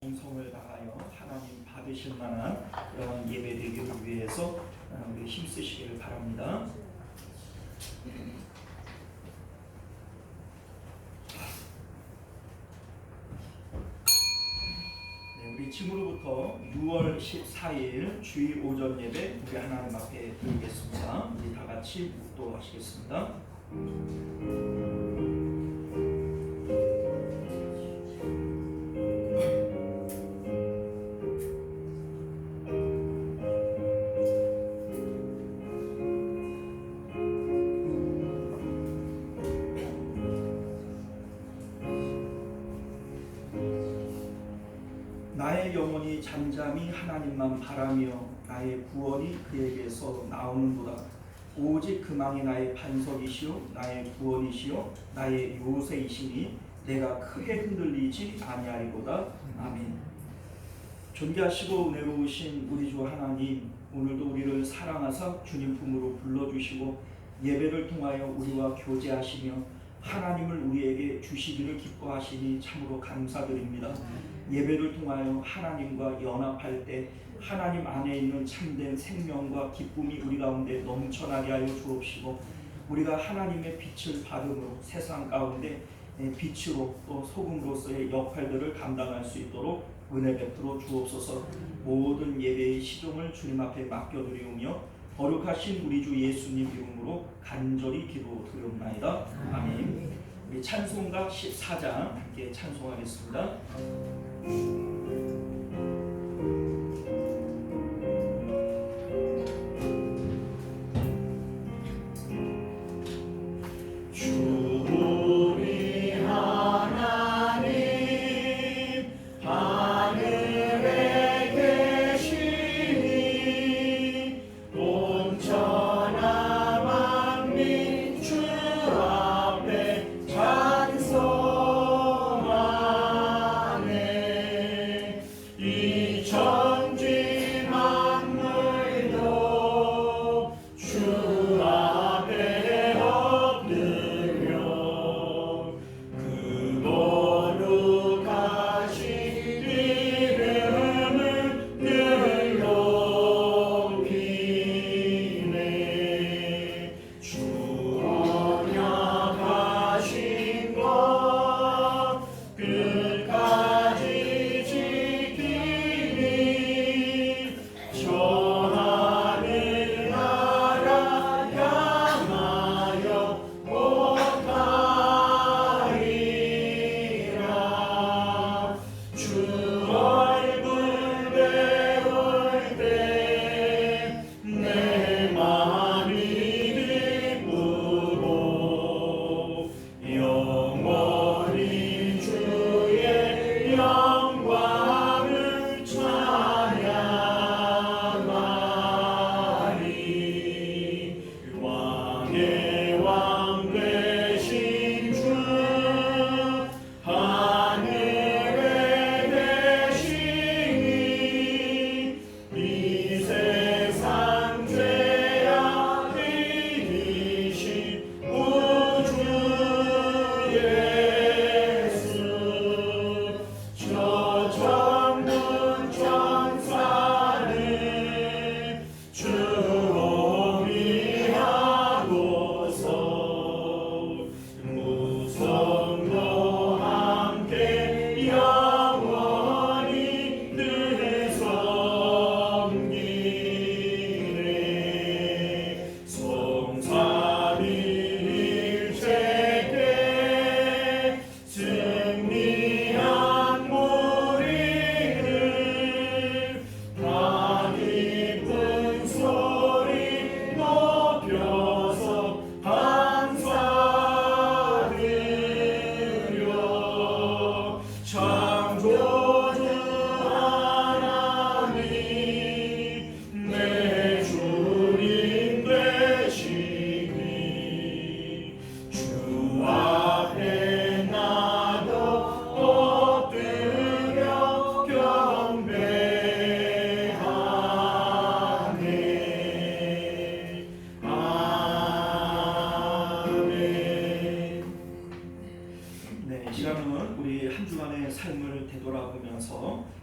성을 다하여 하나님 받으실 만한 그런 예배 되기를 위해서 우리 힘쓰시기를 바랍니다. 우리 지금으로부터 6월 14일 주일 오전 예배 우리 하나님 앞에 드리겠습니다. 우리 다 같이 묵도하시겠습니다. 나의 영혼이 잠잠히 하나님만 바라며 나의 구원이 그에게서 나오는도다. 오직 그망이 나의 반석이시요 나의 구원이시요 나의 요새이시니 내가 크게 흔들리지 아니하리로다. 아멘. 존귀하시고 은혜로우신 우리 주 하나님, 오늘도 우리를 사랑하사 주님 품으로 불러주시고 예배를 통하여 우리와 교제하시며 하나님을 우리에게 주시기를 기뻐하시니 참으로 감사드립니다. 예배를 통하여 하나님과 연합할 때 하나님 안에 있는 참된 생명과 기쁨이 우리 가운데 넘쳐나게 하여 주옵시고, 우리가 하나님의 빛을 받음으로 세상 가운데 빛으로 또 소금으로서의 역할들을 감당할 수 있도록 은혜 베풀어 주옵소서. 모든 예배의 시종을 주님 앞에 맡겨드리오며 거룩하신 우리 주 예수님 이름으로 간절히 기도드리옵나이다. 아멘. 우리 찬송가 14장 함께 찬송하겠습니다. 찬송하네.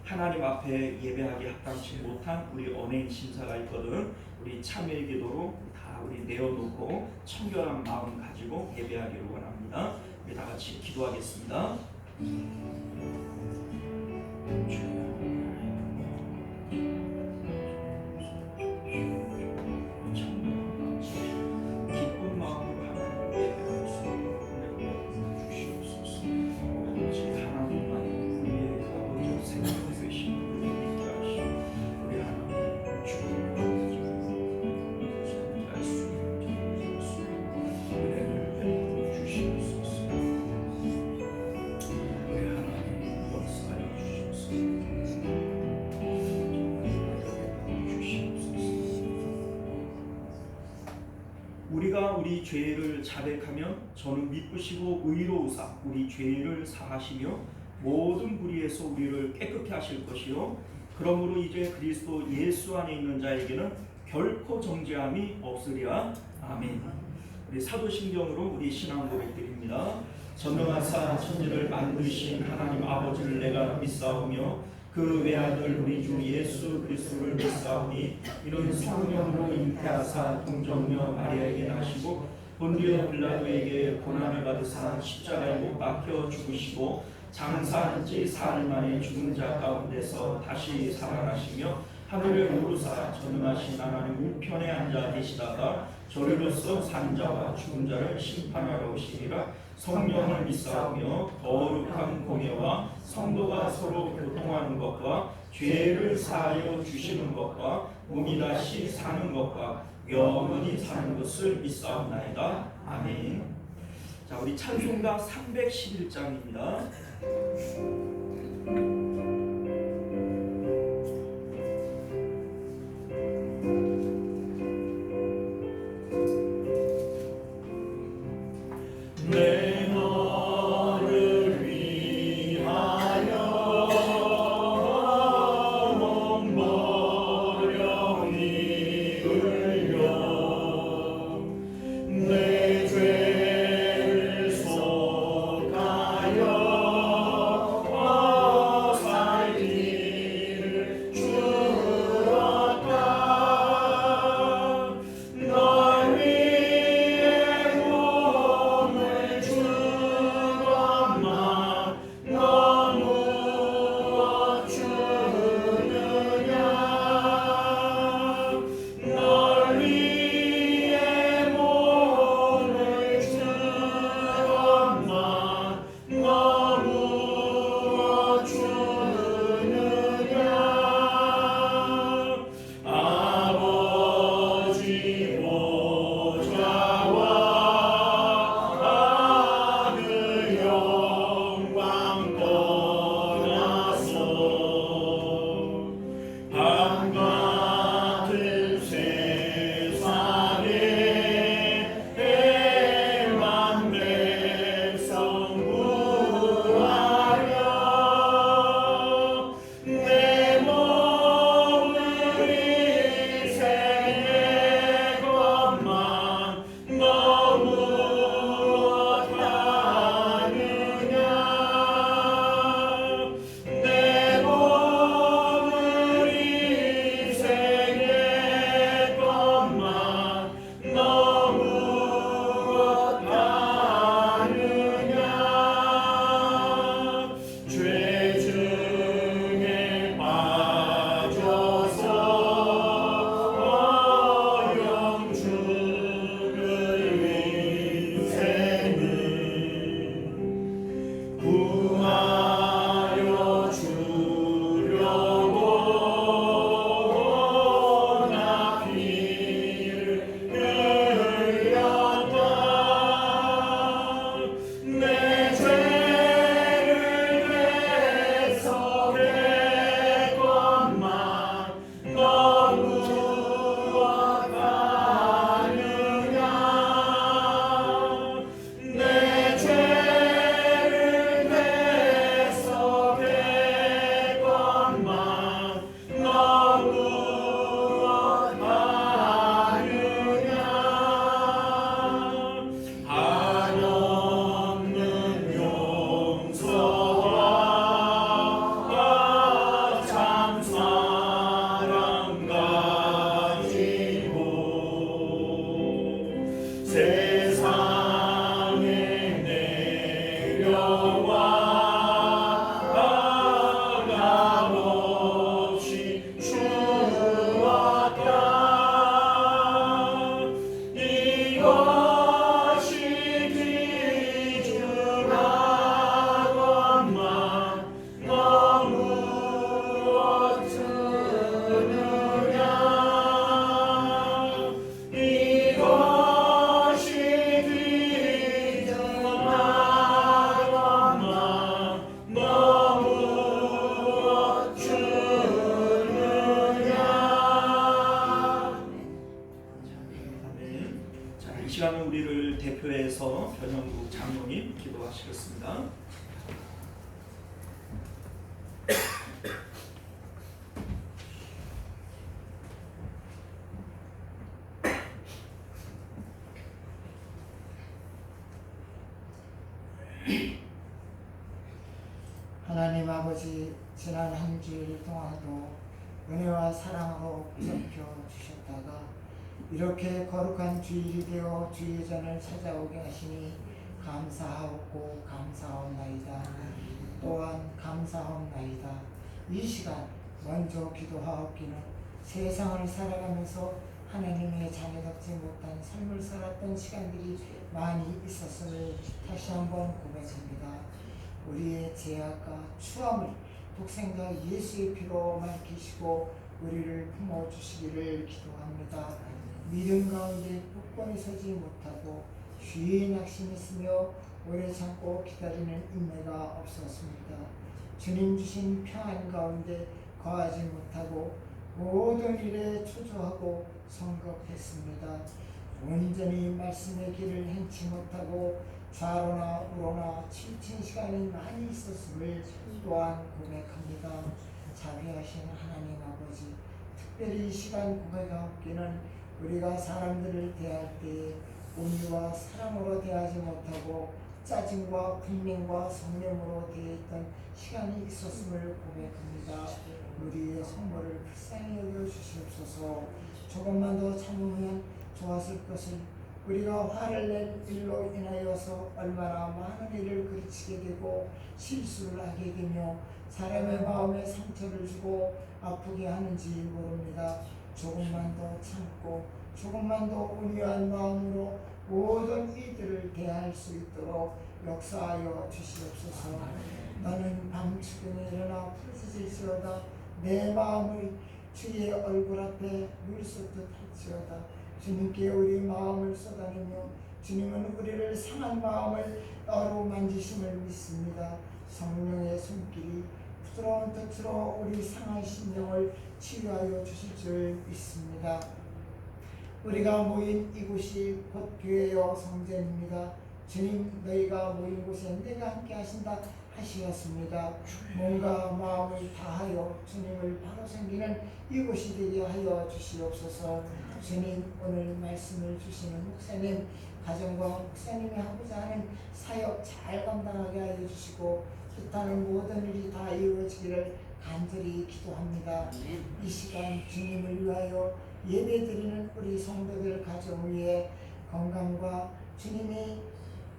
하나님 앞에 예배하기 합당치 못한 우리 언해인 신사가 있거든. 우리 참회의 기도로 다 우리 내어놓고 청결한 마음 가지고 예배하기를 원합니다. 우리 다 같이 기도하겠습니다. 기쁜 마음으로 하나님을 예배할 수 있도록 주시옵소서. 오직 하나님만 우리의 아버지 생각하고 계신 분을 믿게 하시고 우리 하나님 주님을 선지할 수 있는 은혜를 베풀어 주시옵소서. 우리 하나님 역사하여 주시옵소서. 우리가 우리 죄를 자백하면 저는 미쁘시고 의로우사 우리 죄를 사하시며 모든 불의에서 우리를 깨끗게 하실 것이요 그러므로 이제 그리스도 예수 안에 있는 자에게는 결코 정죄함이 없으리라. 아멘. 우리 사도신경으로 우리 신앙 고백드립니다. 전능하사 천지를 만드신 하나님 아버지를 내가 믿사오며 그 외아들 우리 주 예수 그리스도를 믿사오니 이는 성령으로 잉태하사 동정녀 마리아에게 나시고 본디오 빌라도에게 고난을 받으사 십자가에 못 박혀 죽으시고 장사한 지 사흘 만에 죽은 자 가운데서 다시 살아나시며 하늘에 오르사 전능하신 하나님 우편에 앉아 계시다가 저리로서 산 자와 죽은 자를 심판하러 오시리라. 성령을 믿사오며 거룩한 공예와 성도가 서로 교통하는 것과 죄를 사하여 주시는 것과 몸이 다시 사는 것과 영원히 사는 것을 믿사옵나이다. 아멘. 자, 우리 찬송가 311장입니다. 죄를 속하여 대표해서 변영국 장로님 기도하시겠습니다. 하나님 아버지, 지난 한 주일 동안도 은혜와 사랑으로 보살펴 주셨다가 이렇게 거룩한 주일이 되어 주의 전을 찾아오게 하시니 감사하옵고 감사하옵나이다. 또한 감사하옵나이다. 이 시간 먼저 기도하옵기는 세상을 살아가면서 하나님의 자녀답지 못한 삶을 살았던 시간들이 많이 있었음을 다시 한번 고백합니다. 우리의 죄악과 추함을 독생자 예수의 피로 밝히시고 우리를 품어주시기를 기도합니다. 믿음 가운데 굳건히 서지 못하고 주의 낙심이 있으며 오래 참고 기다리는 인내가 없었습니다. 주님 주신 평안 가운데 거하지 못하고 모든 일에 초조하고 성급했습니다. 온전히 말씀의 길을 행치 못하고 좌로나 우로나 치우친 시간이 많이 있었음을 또한 고백합니다. 자비하신 하나님 아버지, 특별히 이 시간 고백하옵기는 우리가 사람들을 대할 때에 온유와 사랑으로 대하지 못하고 짜증과 분명과 성령으로 대했던 시간이 있었음을 고백합니다. 우리의 선물을 불쌍히 여겨주시옵소서. 조금만 더 참으면 좋았을 것을 우리가 화를 낼 일로 인하여서 얼마나 많은 일을 그르치게 되고 실수를 하게 되며 사람의 마음에 상처를 주고 아프게 하는지 모릅니다. 조금만 더 참고 조금만 더 온유한 마음으로 모든 이들을 대할 수 있도록 역사하여 주시옵소서. 너는 밤중에 일어나 부르짖을지어다. 내 마음을 주의 얼굴 앞에 물 쏟듯 할지어다. 주님께 우리 마음을 쏟아내며 주님은 우리를 상한 마음을 어루만지심을 믿습니다. 성령의 손길이 부드러운 touch로 우리 상한 심령을 치유하여 주실 줄 믿습니다. 우리가 모인 이곳이 곧 교회요 성전입니다. 주님, 너희가 모인 곳에 내가 함께 하신다 하시었습니다. 몸과 마음을 다하여 주님을 바로 섬기는 이곳이 되게 하여 주시옵소서. 주님, 오늘 말씀을 주시는 목사님, 가정과 목사님이 하고자 하는 사역 잘 감당하게 하여 주시고 뜻하는 모든 일이 다 이루어지기를 간절히 기도합니다. 이 시간 주님을 위하여 예배드리는 우리 성도들 가정 위에 건강과 주님이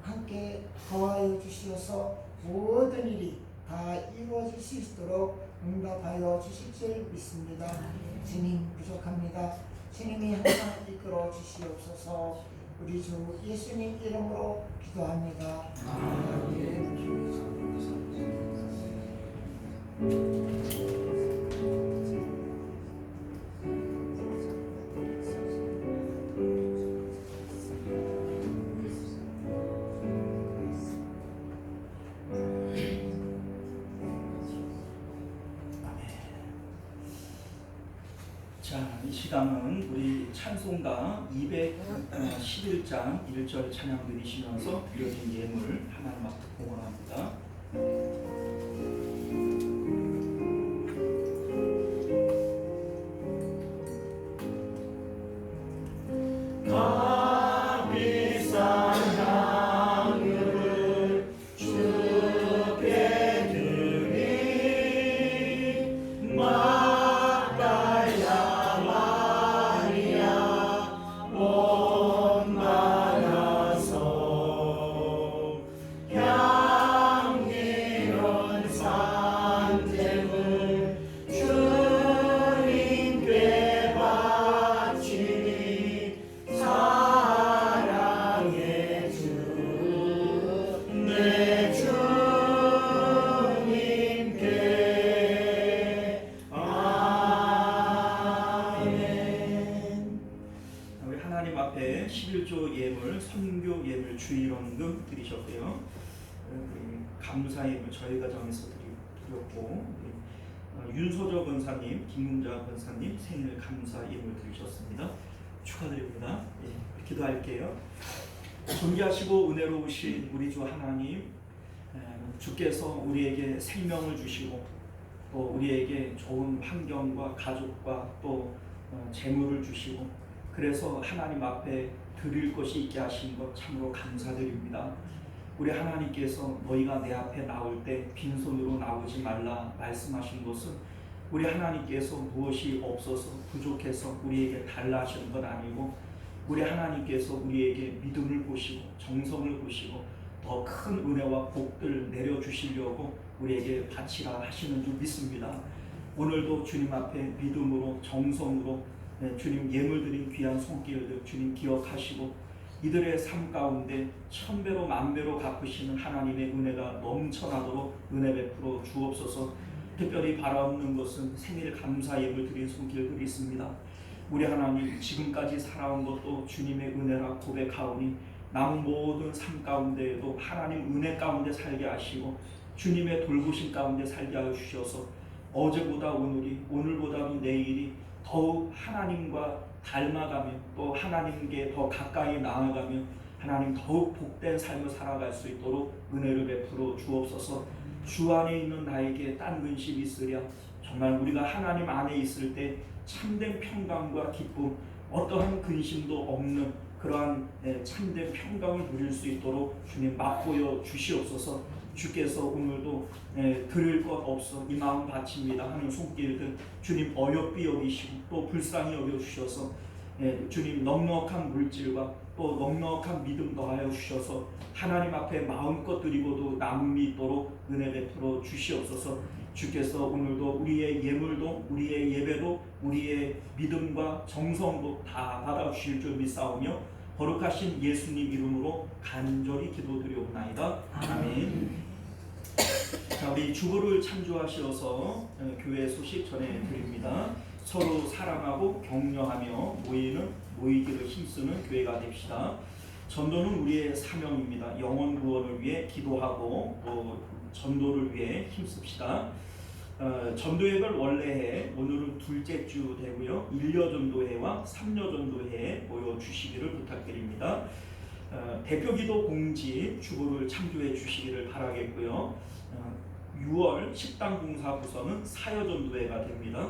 함께 거하여 주시어서 모든 일이 다 이루어질 수 있도록 응답하여 주실 줄 믿습니다. 주님, 부족합니다. 주님이 항상 이끌어 주시옵소서. 우리 주 예수님 이름으로 기도합니다. 아멘. 자, 이 시간은 우리 찬송가 211장 1절 찬양 드리시면서 이어진 예물 하나님 앞에 공헌합니다. 앞에 11조 예물, 선교 예물, 주일원금 드리셨고요. 감사 예물 저희 가정에서 드렸고, 윤소저 권사님, 김문자 권사님 생일 감사 예물 드리셨습니다. 축하드립니다. 예, 기도할게요. 존귀하시고 은혜로우신 우리 주 하나님, 주께서 우리에게 생명을 주시고 또 우리에게 좋은 환경과 가족과 또 재물을 주시고 그래서 하나님 앞에 드릴 것이 있게 하신 것 참으로 감사드립니다. 우리 하나님께서 너희가 내 앞에 나올 때 빈손으로 나오지 말라 말씀하신 것은 우리 하나님께서 무엇이 없어서 부족해서 우리에게 달라 하시는 건 아니고 우리 하나님께서 우리에게 믿음을 보시고 정성을 보시고 더 큰 은혜와 복들 내려주시려고 우리에게 바치라 하시는 줄 믿습니다. 오늘도 주님 앞에 믿음으로 정성으로 주님 예물 드린 귀한 손길들 주님 기억하시고 이들의 삶 가운데 천배로 만배로 갚으시는 하나님의 은혜가 넘쳐나도록 은혜 베풀어 주옵소서. 특별히 바라옵는 것은 생일 감사 예물 드린 손길들이 있습니다. 우리 하나님 지금까지 살아온 것도 주님의 은혜라 고백하오니 남은 모든 삶 가운데에도 하나님 은혜 가운데 살게 하시고 주님의 돌보심 가운데 살게 하여 주셔서 어제보다 오늘이 오늘보다도 내일이 더욱 하나님과 닮아가며 또 하나님께 더 가까이 나아가며 하나님 더욱 복된 삶을 살아갈 수 있도록 은혜를 베풀어 주옵소서. 주 안에 있는 나에게 딴 근심이 있으랴. 정말 우리가 하나님 안에 있을 때 참된 평강과 기쁨 어떠한 근심도 없는 그러한 참된 평강을 누릴 수 있도록 주님 맛보여 주시옵소서. 주께서 오늘도 드릴 것 없어 이 마음 바칩니다 하는 손길들 주님 어여삐 여기시고 또 불쌍히 여겨주셔서 주님 넉넉한 물질과 또 넉넉한 믿음 더하여 주셔서 하나님 앞에 마음껏 드리고도 남음이 있도록 은혜 베풀어 주시옵소서. 주께서 오늘도 우리의 예물도 우리의 예배도 우리의 믿음과 정성도 다 받아주실 줄 믿사오며 거룩하신 예수님 이름으로 간절히 기도드리옵나이다. 아멘. 자, 우리 주보를 참조하셔서 교회 소식 전해드립니다. 서로 사랑하고 격려하며 모이기를 힘쓰는 교회가 됩시다. 전도는 우리의 사명입니다. 영혼 구원을 위해 기도하고 또 전도를 위해 힘씁시다. 전도회를 원래해 오늘은 둘째 주 되고요. 1여 전도회와 3여 전도회에 모여주시기를 부탁드립니다. 대표기도 공지 주보를 참조해 주시기를 바라겠고요. 6월 식당공사부서는 4여 전도회가 됩니다.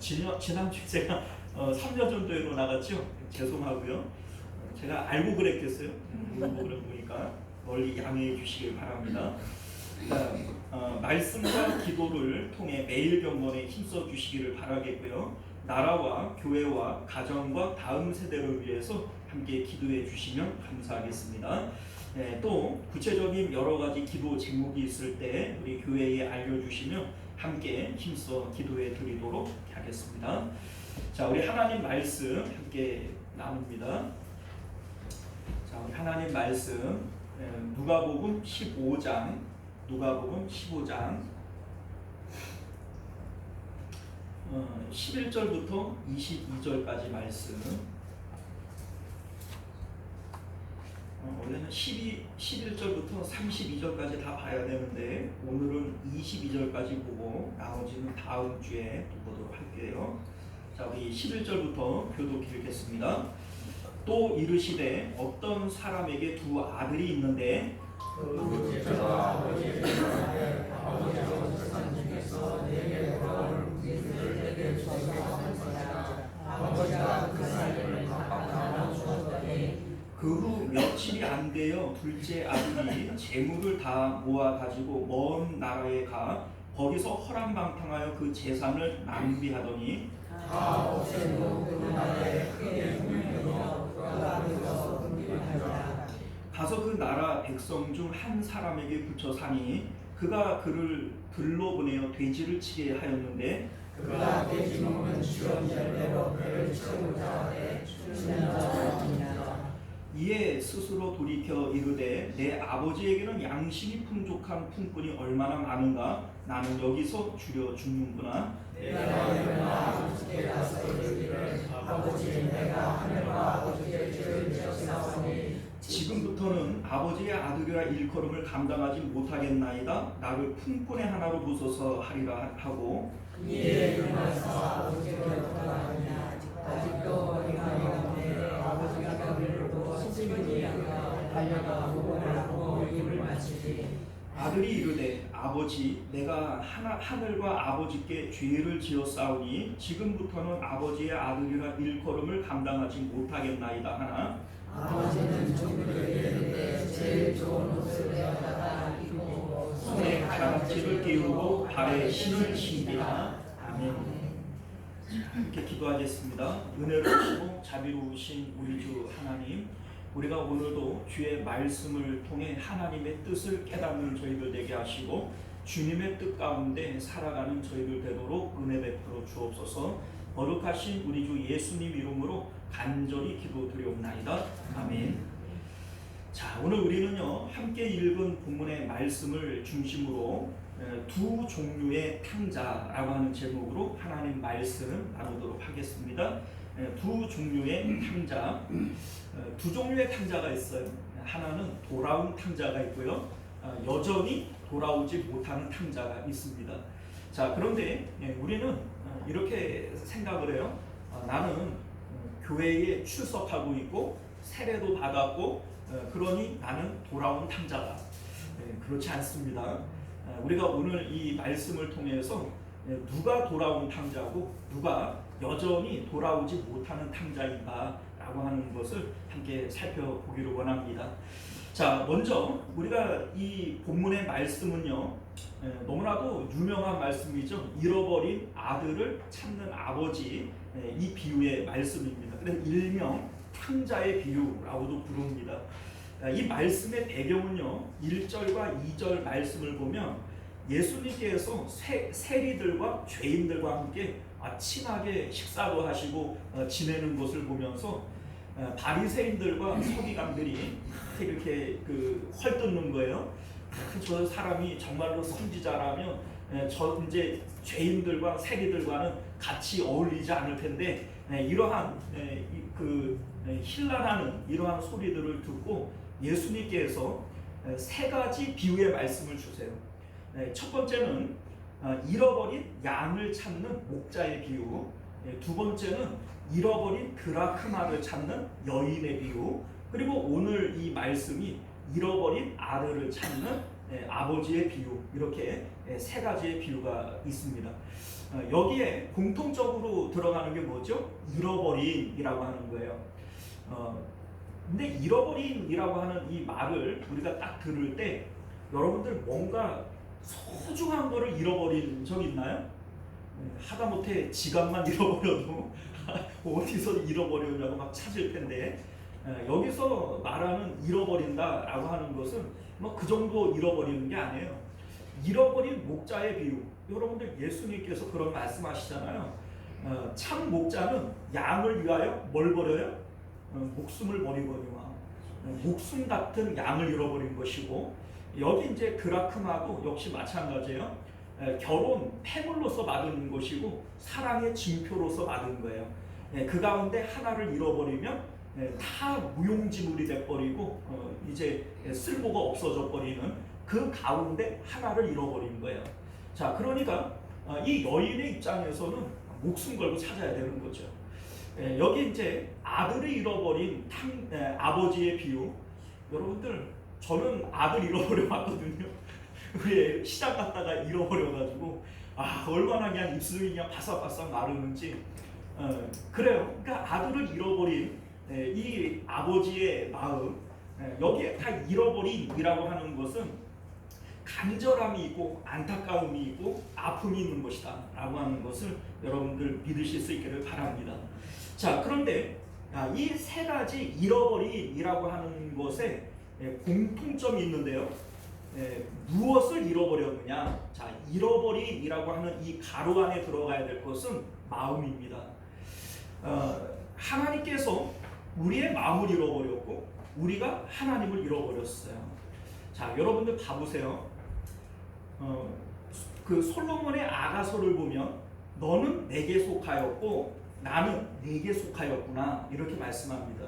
지난주에 제가 3여 전도회로 나갔죠? 죄송하고요. 제가 알고 그랬겠어요? 알고 그러니까 멀리 양해해 주시길 바랍니다. 말씀과 기도를 통해 매일 경건에 힘써 주시기를 바라겠고요. 나라와 교회와 가정과 다음 세대를 위해서 함께 기도해 주시면 감사하겠습니다. 또 구체적인 여러 가지 기도 제목이 있을 때 우리 교회에 알려주시면 함께 힘써 기도해 드리도록 하겠습니다. 자, 우리 하나님 말씀 함께 나눕니다. 자, 우리 하나님 말씀 누가복음 15장 11절부터 22절까지 말씀. 원래는 11절부터 32절까지 다 봐야 되는데 오늘은 22절까지 보고 나머지는 다음 주에 보도록 할게요. 자, 우리 11절부터 교독 읽겠습니다. 또 이르시되 어떤 사람에게 두 아들이 있는데 그 후 며칠이 안 되어 둘째 아들이 재물을 다 모아 가지고 먼 나라에 가 거기서 허랑방탕하여 그 재산을 낭비하더니 가서 그 나라 백성 중 한 사람에게 붙여 사니 그가 그를 들로 보내어 돼지를 치게 하였는데 그가 돼지 먹는 주런 열매로 배를 채우자 하되 주는 자가 아니라 이에 스스로 돌이켜 이르되 내 아버지에게는 양심이 풍족한 품꾼이 얼마나 많은가 나는 여기서 줄여 죽는구나. 내가 일어나 아버지께 가서 이르기를 아버지 내가 하늘과 아버지께 죄를 지었사오니 지금부터는 아버지의 아들이라 일컬음을 감당하지 못하겠나이다. 나를 품꾼의 하나로 보소서 하리라 하고 이에 일어나서 아버지께 돌아가니라 아직도 어린아이가 없네 아버지가 그를 보고 시집을 이양하여 아들이 이르되 아버지 내가 하늘과 아버지께 죄를 지었사오니 지금부터는 아버지의 아들이라 일컬음을 감당하지 못하겠나이다 하나 아버지는 종들에게 이르되 제일 좋은 옷을 내어다가 입고 손에 가랑지를 끼우고 발에 신을 신기라. 아멘. 이렇게 기도하겠습니다. 은혜를 주시고 자비로우신 우리 주 하나님, 우리가 오늘도 주의 말씀을 통해 하나님의 뜻을 깨닫는 저희들 되게 하시고 주님의 뜻 가운데 살아가는 저희들 되도록 은혜 베풀어 주옵소서. 거룩하신 우리 주 예수님 이름으로 간절히 기도드리옵나이다. 아멘. 자, 오늘 우리는요 함께 읽은 본문의 말씀을 중심으로 두 종류의 탕자라고 하는 제목으로 하나님 말씀 나누도록 하겠습니다. 두 종류의 탕자, 두 종류의 탕자가 있어요. 하나는 돌아온 탕자가 있고요, 여전히 돌아오지 못하는 탕자가 있습니다. 자, 그런데 우리는 이렇게 생각을 해요. 나는 교회에 출석하고 있고 세례도 받았고 그러니 나는 돌아온 탕자다. 그렇지 않습니다. 우리가 오늘 이 말씀을 통해서 누가 돌아온 탕자고 누가 여전히 돌아오지 못하는 탕자인가 라고 하는 것을 함께 살펴보기를 원합니다. 자, 먼저 우리가 이 본문의 말씀은요 너무나도 유명한 말씀이죠. 잃어버린 아들을 찾는 아버지, 이 비유의 말씀입니다. 그래서 일명 탕자의 비유라고도 부릅니다. 이 말씀의 배경은요 1절과 2절 말씀을 보면 예수님께서 세리들과 죄인들과 함께 친하게 식사도 하시고 지내는 것을 보면서 바리새인들과 서기관들이 이렇게 헐뜯는 거예요. 저 사람이 정말로 선지자라면 저 이제 죄인들과 세리들과는 같이 어울리지 않을 텐데 이러한 힐난하는 이러한 소리들을 듣고 예수님께서 세 가지 비유의 말씀을 주세요. 첫 번째는 잃어버린 양을 찾는 목자의 비유, 두 번째는 잃어버린 드라크마를 찾는 여인의 비유, 그리고 오늘 이 말씀이 잃어버린 아들을 찾는 아버지의 비유, 이렇게 세 가지의 비유가 있습니다. 여기에 공통적으로 들어가는 게 뭐죠? 잃어버린이라고 하는 거예요. 근데 잃어버린이라고 하는 이 말을 우리가 딱 들을 때 여러분들 뭔가 소중한 거를 잃어버린 적 있나요? 하다못해 지갑만 잃어버려도 어디서 잃어버렸냐고 막 찾을 텐데 여기서 말하는 잃어버린다라고 하는 것은 뭐 그 정도 잃어버리는 게 아니에요. 잃어버린 목자의 비유, 여러분들 예수님께서 그런 말씀하시잖아요. 참 목자는 양을 위하여 뭘 버려요? 목숨을 버리거니와 목숨 같은 양을 잃어버린 것이고, 여기 이제 드라크마도 역시 마찬가지예요. 결혼 패물로서 받은 것이고 사랑의 증표로서 받은 거예요. 그 가운데 하나를 잃어버리면 다 무용지물이 돼버리고 이제 쓸모가 없어져 버리는 그 가운데 하나를 잃어버린 거예요. 자, 그러니까 이 여인의 입장에서는 목숨 걸고 찾아야 되는 거죠. 여기 이제 아들을 잃어버린 아버지의 비유, 여러분들 저는 아들 잃어버려 봤거든요. 왜 시장 갔다가 잃어버려가지고 얼마나 그냥 입술이 그냥 바싹바싹 마르는지. 그래요. 그러니까 아들을 잃어버린 이 아버지의 마음, 여기에 다 잃어버린이라고 하는 것은 간절함이 있고 안타까움이 있고 아픔이 있는 것이다 라고 하는 것을 여러분들 믿으실 수 있기를 바랍니다. 자, 그런데 이 세 가지 잃어버린이라고 하는 것에 공통점이 있는데요. 무엇을 잃어버렸느냐? 자, 잃어버린이라고 하는 이 가로 안에 들어가야 될 것은 마음입니다. 하나님께서 우리의 마음을 잃어버렸고 우리가 하나님을 잃어버렸어요. 자, 여러분들 봐보세요. 그 솔로몬의 아가서를 보면 너는 내게 속하였고 나는 네게 속하였구나, 이렇게 말씀합니다.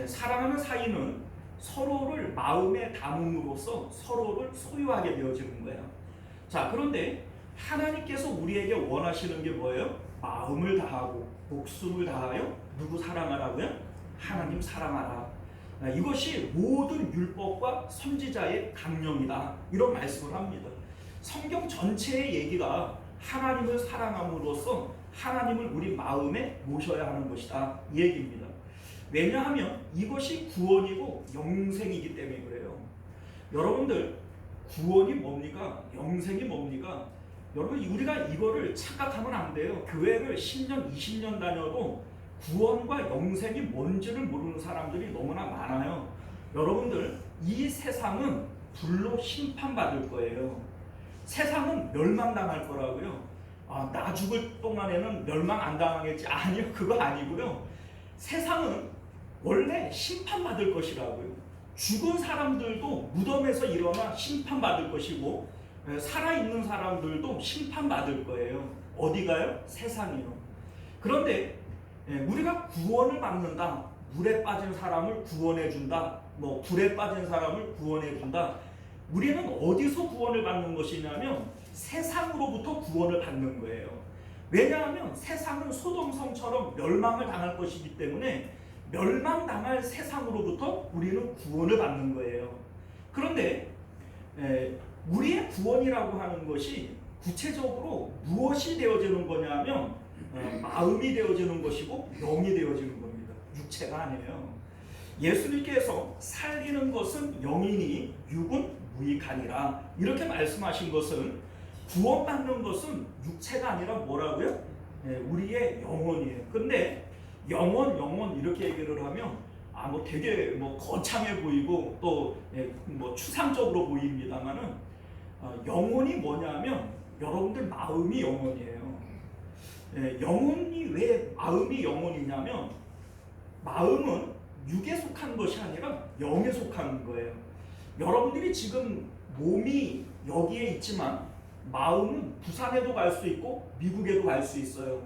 사랑하는 사이는 서로를 마음에 담음으로써 서로를 소유하게 되어지는 거예요. 자, 그런데 하나님께서 우리에게 원하시는 게 뭐예요? 마음을 다하고 목숨을 다하여 누구 사랑하라고요? 하나님 사랑하라. 이것이 모든 율법과 선지자의 강령이다. 이런 말씀을 합니다. 성경 전체의 얘기가 하나님을 사랑함으로써 하나님을 우리 마음에 모셔야 하는 것이다. 이 얘기입니다. 왜냐하면 이것이 구원이고 영생이기 때문에 그래요. 여러분들, 구원이 뭡니까? 영생이 뭡니까? 여러분, 우리가 이거를 착각하면 안 돼요. 교회를 10년, 20년 다녀도 구원과 영생이 뭔지를 모르는 사람들이 너무나 많아요. 여러분들, 이 세상은 불로 심판받을 거예요. 세상은 멸망당할 거라고요. 나 죽을 동안에는 멸망 안 당하겠지. 아니요, 그거 아니고요. 세상은 원래 심판받을 것이라고요. 죽은 사람들도 무덤에서 일어나 심판받을 것이고, 살아있는 사람들도 심판받을 거예요. 어디가요? 세상이요. 그런데 우리가 구원을 받는다. 물에 빠진 사람을 구원해준다. 불에 빠진 사람을 구원해준다. 우리는 어디서 구원을 받는 것이냐면 세상으로부터 구원을 받는 거예요. 왜냐하면 세상은 소돔성처럼 멸망을 당할 것이기 때문에 멸망당할 세상으로부터 우리는 구원을 받는 거예요. 그런데 우리의 구원이라고 하는 것이 구체적으로 무엇이 되어지는 거냐면 마음이 되어지는 것이고 영이 되어지는 겁니다. 육체가 아니에요. 예수님께서 살리는 것은 영이니 육은 무익하니라 이렇게 말씀하신 것은 구원받는 것은 육체가 아니라 뭐라고요? 우리의 영혼이에요. 근데 영혼 이렇게 얘기를 하면 되게 거창해 보이고 또 추상적으로 보입니다만은 영혼이 뭐냐면 여러분들 마음이 영혼이에요. 영혼이 왜 마음이 영혼이냐면 마음은 육에 속한 것이 아니라 영에 속한 거예요. 여러분들이 지금 몸이 여기에 있지만 마음은 부산에도 갈 수 있고 미국에도 갈 수 있어요.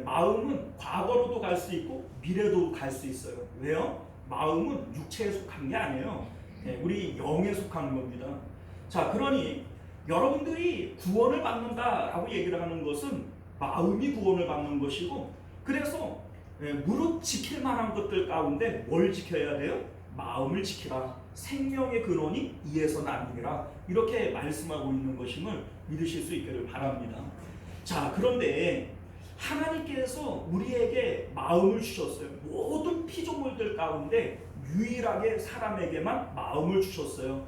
마음은 과거로도 갈 수 있고 미래도 갈 수 있어요. 왜요? 마음은 육체에 속한 게 아니에요. 우리 영에 속한 겁니다. 자, 그러니 여러분들이 구원을 받는다라고 얘기를 하는 것은 마음이 구원을 받는 것이고, 그래서 무릇 지킬 만한 것들 가운데 뭘 지켜야 돼요? 마음을 지키라. 생명의 근원이 이에서 나느니라. 이렇게 말씀하고 있는 것임을 믿으실 수 있기를 바랍니다. 자, 그런데 하나님께서 우리에게 마음을 주셨어요. 모든 피조물들 가운데 유일하게 사람에게만 마음을 주셨어요.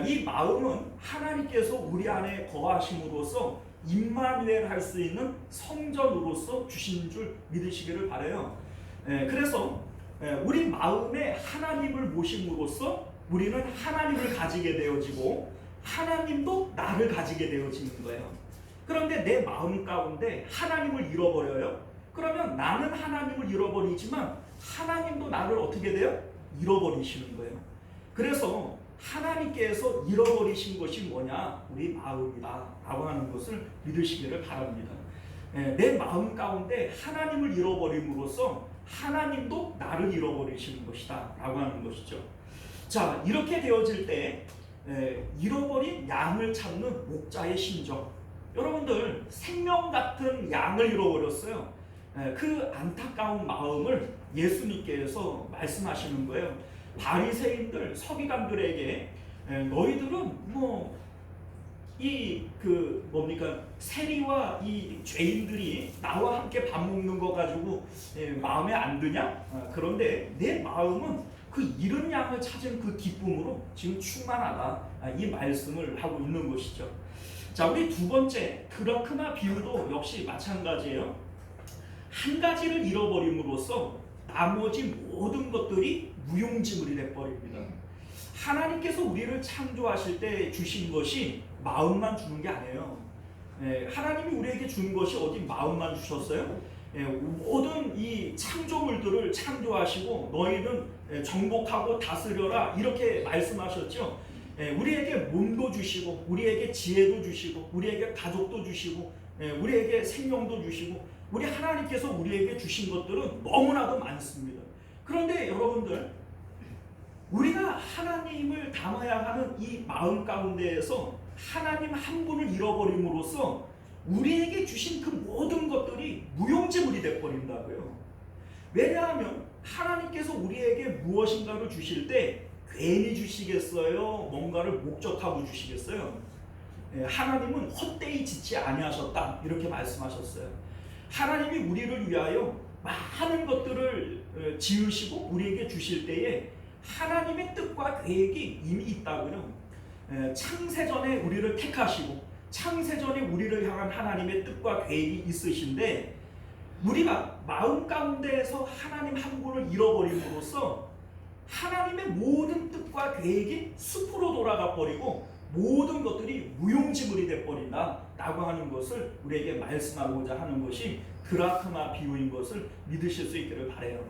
이 마음은 하나님께서 우리 안에 거하심으로써 임마누엘 할 수 있는 성전으로서 주신 줄 믿으시기를 바라요. 그래서 우리 마음에 하나님을 모심으로써 우리는 하나님을 가지게 되어지고 하나님도 나를 가지게 되어지는 거예요. 그런데 내 마음 가운데 하나님을 잃어버려요. 그러면 나는 하나님을 잃어버리지만 하나님도 나를 어떻게 돼요? 잃어버리시는 거예요. 그래서 하나님께서 잃어버리신 것이 뭐냐? 우리 마음이다 라고 하는 것을 믿으시기를 바랍니다. 내 마음 가운데 하나님을 잃어버림으로써 하나님도 나를 잃어버리시는 것이다 라고 하는 것이죠. 자, 이렇게 되어질 때 잃어버린 양을 찾는 목자의 심정. 여러분들, 생명 같은 양을 잃어버렸어요. 그 안타까운 마음을 예수님께서 말씀하시는 거예요. 바리새인들, 서기관들에게 너희들은 세리와 이 죄인들이 나와 함께 밥 먹는 거 가지고 마음에 안 드냐? 그런데 내 마음은 그 잃은 양을 찾은 그 기쁨으로 지금 충만하다. 이 말씀을 하고 있는 것이죠. 자, 우리 두 번째 드라크마 비유도 역시 마찬가지예요. 한 가지를 잃어버림으로써 나머지 모든 것들이 무용지물이 돼버립니다. 하나님께서 우리를 창조하실 때 주신 것이 마음만 주는 게 아니에요. 하나님이 우리에게 준 것이 어디 마음만 주셨어요? 모든 이 창조물들을 창조하시고 너희는 정복하고 다스려라 이렇게 말씀하셨죠. 우리에게 몸도 주시고 우리에게 지혜도 주시고 우리에게 가족도 주시고 우리에게 생명도 주시고 우리 하나님께서 우리에게 주신 것들은 너무나도 많습니다. 그런데 여러분들, 우리가 하나님을 담아야 하는 이 마음 가운데에서 하나님 한 분을 잃어버림으로써 우리에게 주신 그 모든 것들이 무용지물이 돼버린다고요. 왜냐하면 하나님께서 우리에게 무엇인가를 주실 때 괜히 주시겠어요? 뭔가를 목적하고 주시겠어요? 하나님은 헛되이 짓지 아니하셨다 이렇게 말씀하셨어요. 하나님이 우리를 위하여 많은 것들을 지으시고 우리에게 주실 때에 하나님의 뜻과 계획이 이미 있다고요. 창세전에 우리를 택하시고 창세전에 우리를 향한 하나님의 뜻과 계획이 있으신데 우리가 마음 가운데에서 하나님 한 분을 잃어버림으로써 하나님의 모든 뜻과 계획이 숲으로 돌아가 버리고 모든 것들이 무용지물이 되어버린다 라고 하는 것을 우리에게 말씀하고자 하는 것이 드라크마 비유인 것을 믿으실 수 있기를 바라요.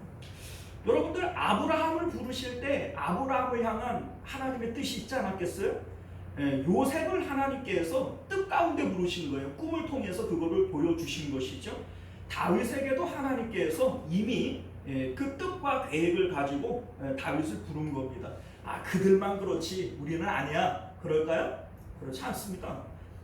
여러분들 아브라함을 부르실 때 아브라함을 향한 하나님의 뜻이 있지 않았겠어요? 요셉을 하나님께서 뜻 가운데 부르신 거예요. 꿈을 통해서 그거를 보여주신 것이죠. 다윗에게도 하나님께서 이미 그 뜻과 계획을 가지고 다윗을 부른 겁니다. 그들만 그렇지 우리는 아니야. 그럴까요? 그렇지 않습니다.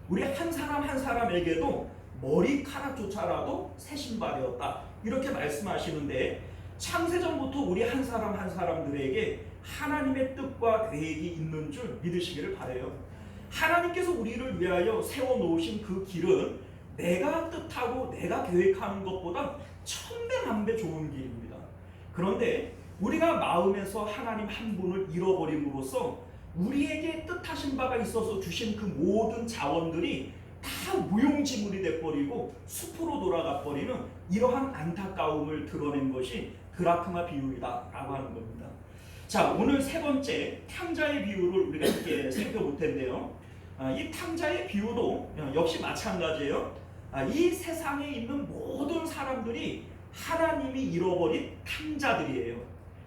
우리 한 사람 한 사람에게도 머리카락조차라도 새 신발이었다 이렇게 말씀하시는데 창세전부터 우리 한 사람 한 사람들에게 하나님의 뜻과 계획이 있는 줄 믿으시기를 바라요. 하나님께서 우리를 위하여 세워놓으신 그 길은 내가 뜻하고 내가 계획하는 것보다 천배 만배 좋은 길입니다. 그런데 우리가 마음에서 하나님 한 분을 잃어버림으로써 우리에게 뜻하신 바가 있어서 주신 그 모든 자원들이 다 무용지물이 돼버리고 숲으로 돌아가 버리는 이러한 안타까움을 드러낸 것이 드라크마 비유이다 라고 하는 겁니다. 자, 오늘 세 번째 탕자의 비유를 우리가 함께 살펴볼 텐데요. 이 탕자의 비유도 역시 마찬가지예요. 이 세상에 있는 모든 사람들이 하나님이 잃어버린 탕자들이에요.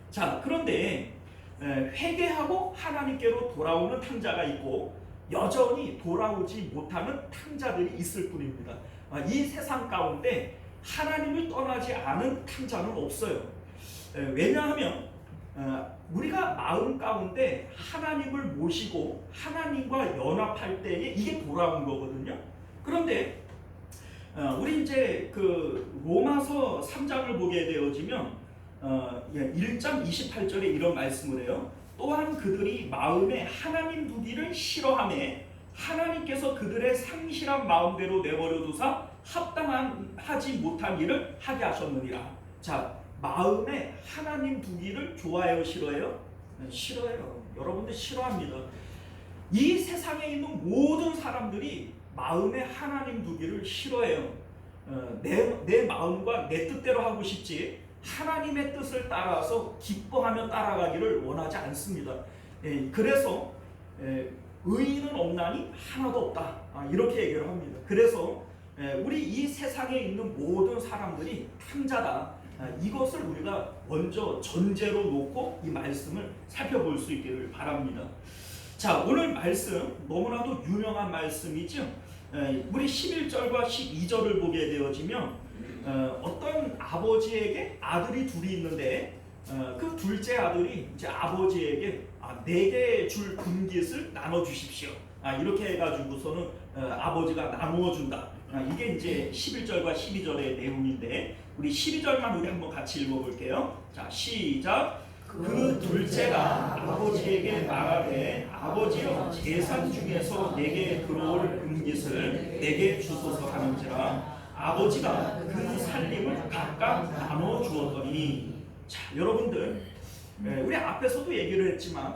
자, 그런데 회개하고 하나님께로 돌아오는 탕자가 있고 여전히 돌아오지 못하는 탕자들이 있을 뿐입니다. 이 세상 가운데 하나님을 떠나지 않은 탕자는 없어요. 왜냐하면 우리가 마음 가운데 하나님을 모시고 하나님과 연합할 때에 이게 돌아온 거거든요. 그런데 우리 이제 그 로마서 3장을 보게 되어지면 1장 28절에 이런 말씀을 해요. 또한 그들이 마음에 하나님 두기를 싫어하매 하나님께서 그들의 상실한 마음대로 내버려 두사 합당하지 못한 일을 하게 하셨느니라. 자, 마음에 하나님 두기를 좋아해요, 싫어해요? 싫어해요. 여러분들 싫어합니다. 이 세상에 있는 모든 사람들이 마음에 하나님 두기를 싫어해요. 내 마음과 내 뜻대로 하고 싶지 하나님의 뜻을 따라서 기뻐하며 따라가기를 원하지 않습니다. 그래서 의인은 없나니 하나도 없다 이렇게 얘기를 합니다. 그래서 우리 이 세상에 있는 모든 사람들이 탕자다. 이것을 우리가 먼저 전제로 놓고 이 말씀을 살펴볼 수 있기를 바랍니다. 자, 오늘 말씀 너무나도 유명한 말씀이죠. 우리 11절과 12절을 보게 되어지면 어떤 아버지에게 아들이 둘이 있는데 그 둘째 아들이 이제 아버지에게 내게 줄 금깃을 나눠 주십시오. 이렇게 해가지고서는 아버지가 나누어 준다. 이게 이제 11절과 12절의 내용인데 우리 12절만 우리 한번 같이 읽어볼게요. 자, 시작. 그 둘째가 아버지에게 말하되 아버지여 재산 중에서 내게 들어올 금깃을 내게 주소서 하는지라 아버지가 그 살림을 각각 나눠 주었더니. 자, 여러분들 우리 앞에서도 얘기를 했지만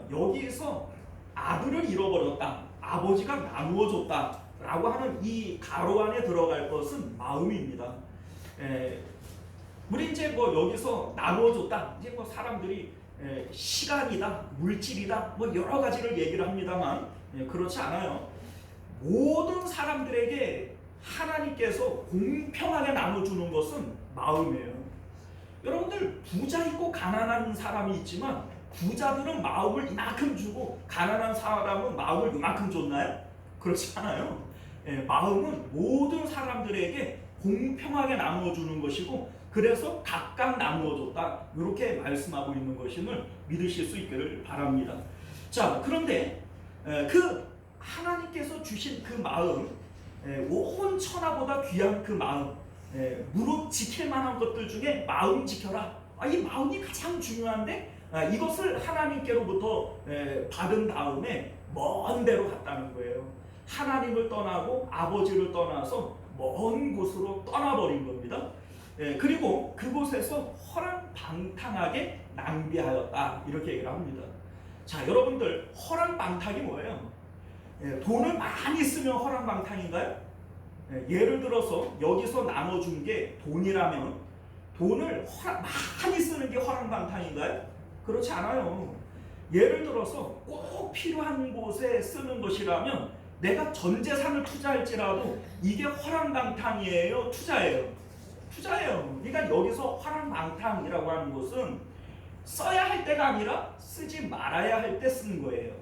여기서 아들을 잃어버렸다, 아버지가 나누어 줬다 라고 하는 이 가로 안에 들어갈 것은 마음입니다. 우리 이제 여기서 나누어 줬다, 이제 사람들이 시간이다, 물질이다, 여러 가지를 얘기를 합니다만 그렇지 않아요. 모든 사람들에게 하나님께서 공평하게 나눠주는 것은 마음이에요. 여러분들 부자 있고 가난한 사람이 있지만 부자들은 마음을 이만큼 주고 가난한 사람은 마음을 이만큼 줬나요? 그렇지 않아요. 마음은 모든 사람들에게 공평하게 나누어주는 것이고 그래서 각각 나누어줬다 이렇게 말씀하고 있는 것임을 믿으실 수 있기를 바랍니다. 자, 그런데 그 하나님께서 주신 그 마음, 온 천하보다 귀한 그 마음, 무릇 지킬 만한 것들 중에 마음 지켜라 이 마음이 가장 중요한데 이것을 하나님께로부터 받은 다음에 먼 데로 갔다는 거예요. 하나님을 떠나고 아버지를 떠나서 먼 곳으로 떠나버린 겁니다. 그리고 그곳에서 허랑방탕하게 낭비하였다 이렇게 얘기를 합니다. 자, 여러분들 허랑방탕이 뭐예요? 돈을 많이 쓰면 허랑방탕인가요? 예를 들어서 여기서 나눠준 게 돈이라면 돈을 많이 쓰는 게 허랑방탕인가요? 그렇지 않아요. 예를 들어서 꼭 필요한 곳에 쓰는 것이라면 내가 전 재산을 투자할지라도 이게 허랑방탕이에요? 투자예요? 투자예요. 그러니까 여기서 허랑방탕이라고 하는 것은 써야 할 때가 아니라 쓰지 말아야 할 때 쓰는 거예요.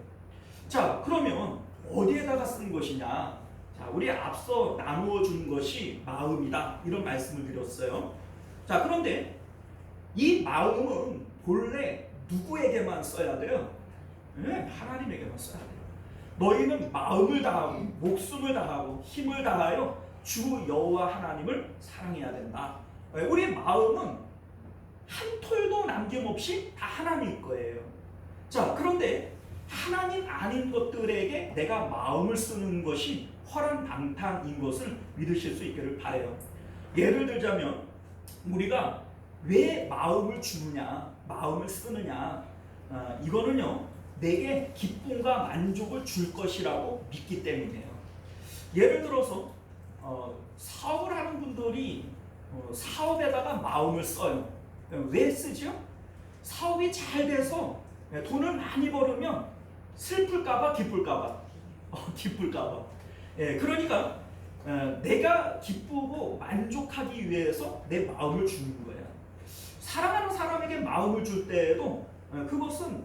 자, 그러면 어디에다가 쓴 것이냐? 자, 우리 앞서 나누어 준 것이 마음이다 이런 말씀을 드렸어요. 자, 그런데 이 마음은 본래 누구에게만 써야 돼요? 하나님에게만 써야 돼요. 너희는 마음을 다하고 목숨을 다하고 힘을 다하여 주 여호와 하나님을 사랑해야 된다. 우리 마음은 한 톨도 남김없이 다 하나님 거예요. 자, 그런데 하나님 아닌 것들에게 내가 마음을 쓰는 것이 허랑방탕인 것을 믿으실 수 있기를 바라요. 예를 들자면 우리가 왜 마음을 주느냐, 마음을 쓰느냐, 이거는요 내게 기쁨과 만족을 줄 것이라고 믿기 때문이에요. 예를 들어서 사업을 하는 분들이 사업에다가 마음을 써요. 왜 쓰죠? 사업이 잘 돼서 돈을 많이 벌으면 슬플까봐 기쁠까봐 기쁠까봐. 그러니까 내가 기쁘고 만족하기 위해서 내 마음을 주는 거예요. 사랑하는 사람에게 마음을 줄 때에도 그것은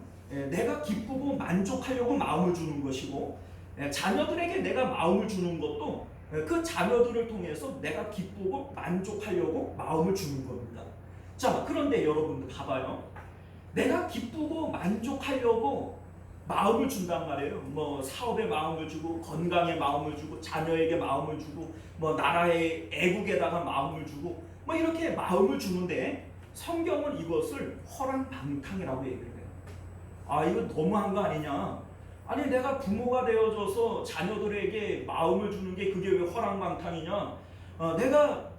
내가 기쁘고 만족하려고 마음을 주는 것이고, 자녀들에게 내가 마음을 주는 것도 그 자녀들을 통해서 내가 기쁘고 만족하려고 마음을 주는 겁니다. 자, 그런데 여러분들 봐봐요. 내가 기쁘고 만족하려고 마음을 준단 말이에요. 뭐 사업에 마음을 주고, 건강에 마음을 주고, 자녀에게 마음을 주고, 뭐 나라의 애국에다가 마음을 주고, 뭐 이렇게 마음을 주는데 성경은 이것을 허랑방탕이라고 얘기를 해요. 이거 너무한 거 아니냐? 아니 내가 부모가 되어져서 자녀들에게 마음을 주는 게 그게 왜 허랑방탕이냐? 내가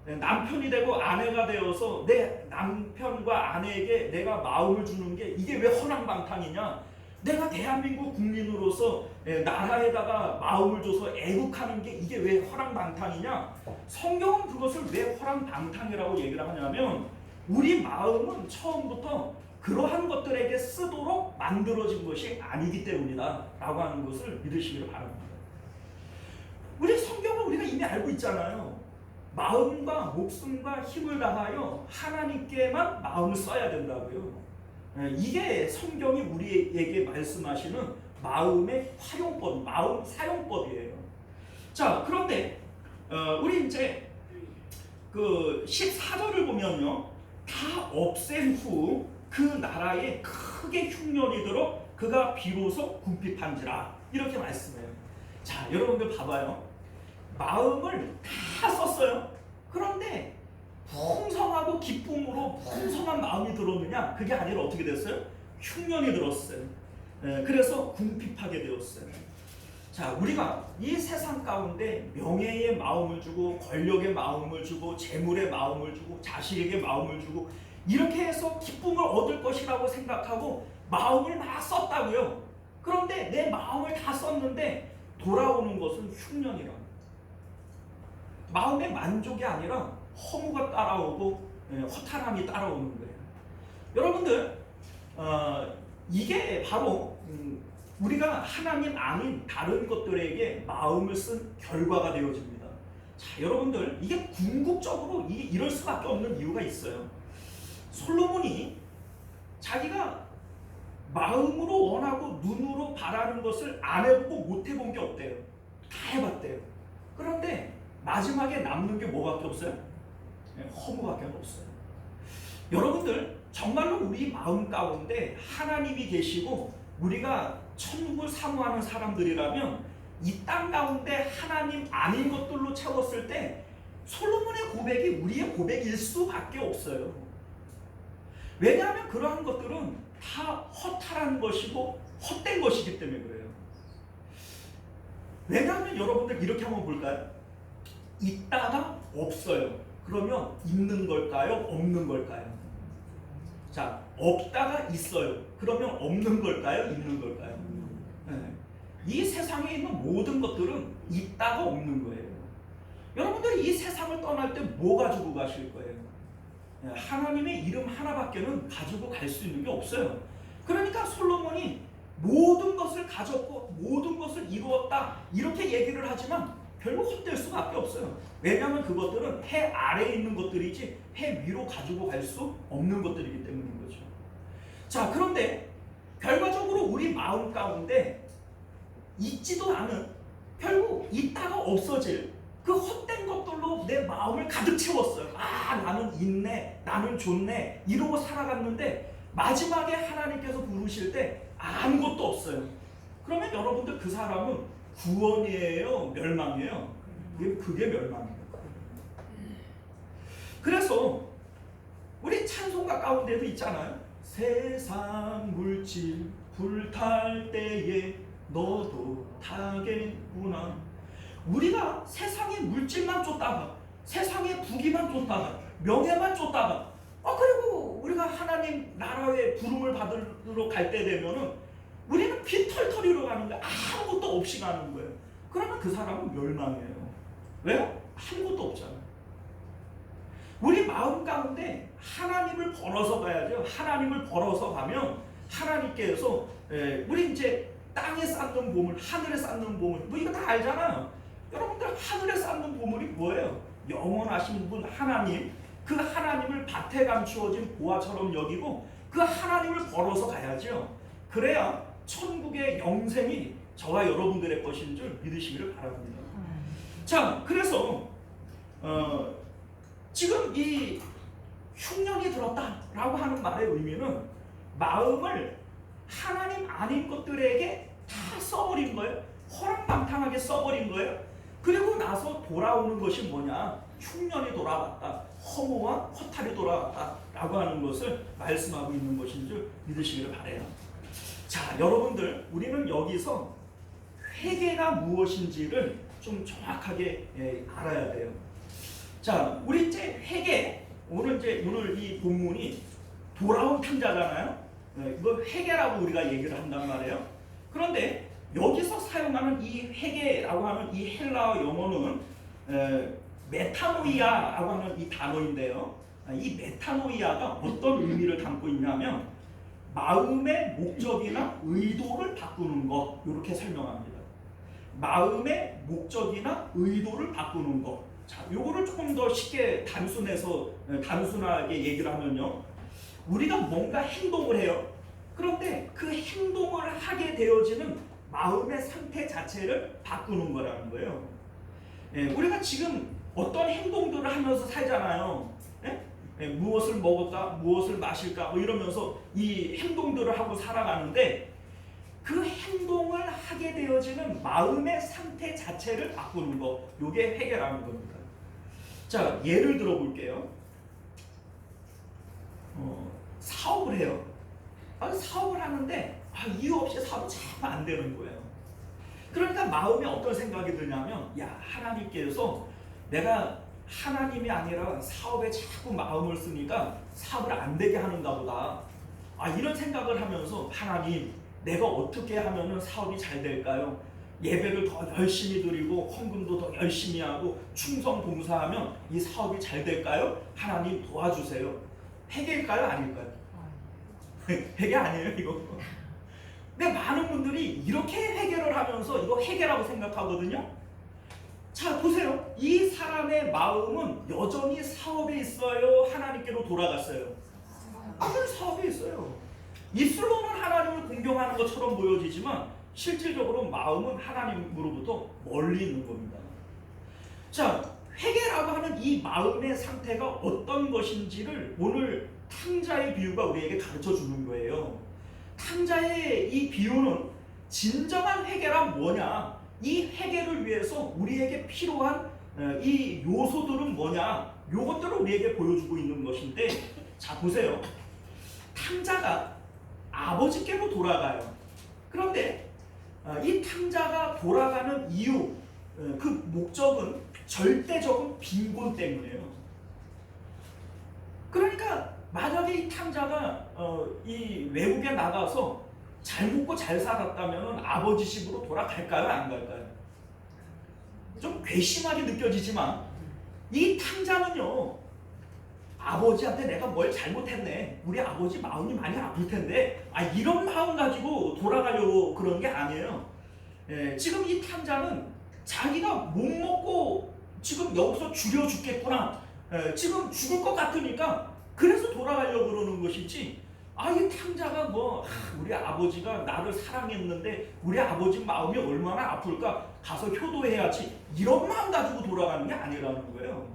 남편이 되고 아내가 되어서 내 남편과 아내에게 내가 마음을 주는 게 이게 왜 허랑방탕이냐? 내가 대한민국 국민으로서 나라에다가 마음을 줘서 애국하는 게 이게 왜 허랑방탕이냐? 성경은 그것을 왜 허랑방탕이라고 얘기를 하냐면 우리 마음은 처음부터 그러한 것들에게 쓰도록 만들어진 것이 아니기 때문이다 라고 하는 것을 믿으시기를 바랍니다. 우리 성경은 우리가 이미 알고 있잖아요. 마음과 목숨과 힘을 다하여 하나님께만 마음을 써야 된다고요. 이게 성경이 우리에게 말씀하시는 마음의 활용법, 마음 사용법이에요. 자, 그런데 우리 이제 그 14절을 보면요, 다 없앤 후 그 나라에 크게 흉년이 들어 그가 비로소 궁핍한지라 이렇게 말씀해요. 자, 여러분들 봐봐요. 마음을 다 썼어요. 그런데 풍성하고 기쁨으로 풍성한 마음이 들었느냐? 그게 아니라 어떻게 됐어요? 흉년이 들었어요. 그래서 궁핍하게 되었어요. 자, 우리가 이 세상 가운데 명예의 마음을 주고, 권력의 마음을 주고, 재물의 마음을 주고, 자식에게 마음을 주고, 이렇게 해서 기쁨을 얻을 것이라고 생각하고 마음을 막 썼다고요. 그런데 내 마음을 다 썼는데 돌아오는 것은 흉년이라. 마음의 만족이 아니라 허무가 따라오고 허탈함이 따라오는 거예요. 여러분들, 이게 바로 우리가 하나님 아닌 다른 것들에게 마음을 쓴 결과가 되어집니다. 자, 여러분들, 이게 궁극적으로 이럴 수밖에 없는 이유가 있어요. 솔로몬이 자기가 마음으로 원하고 눈으로 바라는 것을 안 해보고 못 해본 게 없대요. 다 해봤대요. 그런데 마지막에 남는 게 뭐밖에 없어요? 허무밖에 없어요. 여러분들, 정말로 우리 마음 가운데 하나님이 계시고 우리가 천국을 사모하는 사람들이라면 이 땅 가운데 하나님 아닌 것들로 채웠을 때 솔로몬의 고백이 우리의 고백일 수밖에 없어요. 왜냐하면 그러한 것들은 다 허탈한 것이고 헛된 것이기 때문에 그래요. 왜냐하면 여러분들 이렇게 한번 볼까요? 있다가 없어요. 그러면 있는 걸까요? 없는 걸까요? 자, 없다가 있어요. 그러면 없는 걸까요? 있는 걸까요? 네. 이 세상에 있는 모든 것들은 있다가 없는 거예요. 여러분들이 이 세상을 떠날 때 뭐 가지고 가실 거예요? 네. 하나님의 이름 하나밖에는 가지고 갈 수 있는 게 없어요. 그러니까 솔로몬이 모든 것을 가졌고 모든 것을 이루었다 이렇게 얘기를 하지만 별로 헛될 수밖에 없어요. 왜냐하면 그것들은 해 아래에 있는 것들이지 해 위로 가지고 갈 수 없는 것들이기 때문인 거죠. 자, 그런데 결과적으로 우리 마음 가운데 있지도 않은, 결국 있다가 없어질 그 헛된 것들로 내 마음을 가득 채웠어요. 아, 나는 있네, 나는 좋네 이러고 살아갔는데 마지막에 하나님께서 부르실 때 아무것도 없어요. 그러면 여러분들 그 사람은 구원이에요, 멸망이에요? 그게 멸망이에요. 그래서 우리 찬송가 가운데도 있잖아요. 세상 물질 불탈 때에 너도 타겠구나. 우리가 세상의 물질만 쫓다가, 세상의 부귀만 쫓다가, 명예만 쫓다가, 그리고 우리가 하나님 나라의 부름을 받으러 갈 때 되면은 우리는 빈털터리로 가는데 아무것도 없이 가는 거예요. 그러면 그 사람은 멸망이에요. 왜요? 아무것도 없잖아요. 우리 마음 가운데 하나님을 걸어서 가야죠. 하나님을 걸어서 가면 하나님께서 우리 이제 땅에 쌓는 보물, 하늘에 쌓는 보물, 뭐 이거 다 알잖아요. 여러분들 하늘에 쌓는 보물이 뭐예요? 영원하신 분 하나님, 그 하나님을 밭에 감추어진 보화처럼 여기고 그 하나님을 걸어서 가야죠. 그래야 천국의 영생이 저와 여러분들의 것인 줄 믿으시기를 바랍니다. 자, 그래서 지금 이 흉년이 들었다라고 하는 말의 의미는 마음을 하나님 아닌 것들에게 다 써버린 거예요. 허랑방탕하게 써버린 거예요. 그리고 나서 돌아오는 것이 뭐냐? 흉년이 돌아왔다, 허무와 허탈이 돌아왔다라고 하는 것을 말씀하고 있는 것인 줄 믿으시기를 바라요. 자, 여러분들, 우리는 여기서 회개가 무엇인지를 좀 정확하게 알아야 돼요. 자, 우리 이제 회개, 오늘 이 본문이 돌아온 편자잖아요. 이거 회개라고 우리가 얘기를 한단 말이에요. 그런데 여기서 사용하는 이 회개라고 하는 이 헬라어 영어는 메타노이아라고 하는 이 단어인데요. 이 메타노이아가 어떤 의미를 담고 있냐면 마음의 목적이나 의도를 바꾸는 것, 이렇게 설명합니다. 마음의 목적이나 의도를 바꾸는 것. 자, 요거를 조금 더 쉽게 단순하게 얘기를 하면요. 우리가 뭔가 행동을 해요. 그런데 그 행동을 하게 되어지는 마음의 상태 자체를 바꾸는 거라는 거예요. 우리가 지금 어떤 행동들을 하면서 살잖아요. 무엇을 먹을까, 무엇을 마실까 뭐 이러면서 이 행동들을 하고 살아가는데 그 행동을 하게 되어지는 마음의 상태 자체를 바꾸는 거, 이게 회개라는 겁니다. 자, 예를 들어 볼게요. 사업을 해요. 사업을 하는데 이유 없이 사업이 자꾸 안 되는 거예요. 그러니까 마음에 어떤 생각이 드냐면, 야, 하나님께서 내가 하나님이 아니라 사업에 자꾸 마음을 쓰니까 사업을 안 되게 하는가 보다. 이런 생각을 하면서, 하나님, 내가 어떻게 하면 사업이 잘 될까요? 예배를 더 열심히 드리고 헌금도 더 열심히 하고 충성 봉사하면 이 사업이 잘 될까요? 하나님 도와주세요. 회개일까요? 아닐까요? 회개 아니에요, 이거. 근데 많은 분들이 이렇게 회개를 하면서 이거 회개라고 생각하거든요. 자, 보세요. 이 사람의 마음은 여전히 사업에 있어요? 하나님께로 돌아갔어요? 아무리 사업에 있어요. 입술로는 하나님을 공경하는 것처럼 보여지지만 실질적으로 마음은 하나님으로부터 멀리 있는 겁니다. 자, 회개라고 하는 이 마음의 상태가 어떤 것인지를 오늘 탕자의 비유가 우리에게 가르쳐 주는 거예요. 탕자의 이 비유는 진정한 회개란 뭐냐? 이 회개를 위해서 우리에게 필요한 이 요소들은 뭐냐? 요것들을 우리에게 보여주고 있는 것인데, 자 보세요. 탕자가 아버지께로 돌아가요. 그런데 이 탕자가 돌아가는 이유, 그 목적은 절대적인 빈곤 때문이에요. 그러니까 만약에 이 탕자가 이 외국에 나가서 잘 먹고 잘 살았다면 아버지 집으로 돌아갈까요? 안 갈까요? 좀 괘씸하게 느껴지지만 이 탕자는요, 아버지한테 내가 뭘 잘못했네, 우리 아버지 마음이 많이 아플 텐데, 이런 마음 가지고 돌아가려고 그런 게 아니에요. 지금 이 탕자는 자기가 못 먹고 지금 여기서 줄여 죽겠구나, 지금 죽을 것 같으니까 그래서 돌아가려고 그러는 것이지, 이 탕자가 우리 아버지가 나를 사랑했는데 우리 아버지 마음이 얼마나 아플까, 가서 효도해야지, 이런 마음 가지고 돌아가는 게 아니라는 거예요.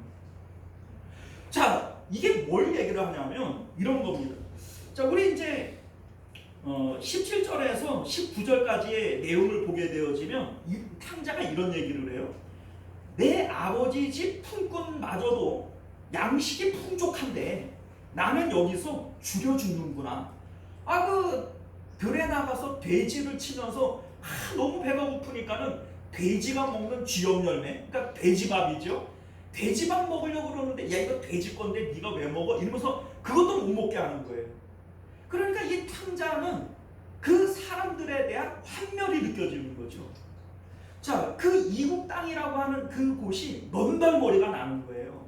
자, 이게 뭘 얘기를 하냐면 이런 겁니다. 자, 우리 이제 17절에서 19절까지의 내용을 보게 되어지면 이 탕자가 이런 얘기를 해요. 내 아버지 집 품꾼마저도 양식이 풍족한데 나는 여기서 줄여 죽는구나. 들에 나가서 돼지를 치면서 너무 배가 고프니까는 돼지가 먹는 쥐염 열매, 그러니까 돼지밥이죠. 돼지밥 먹으려고 그러는데, 야 이거 돼지 건데 네가 왜 먹어? 이러면서 그것도 못 먹게 하는 거예요. 그러니까 이 탕자는 그 사람들에 대한 환멸이 느껴지는 거죠. 자, 그 이국 땅이라고 하는 그 곳이 넌덜머리가 나는 거예요.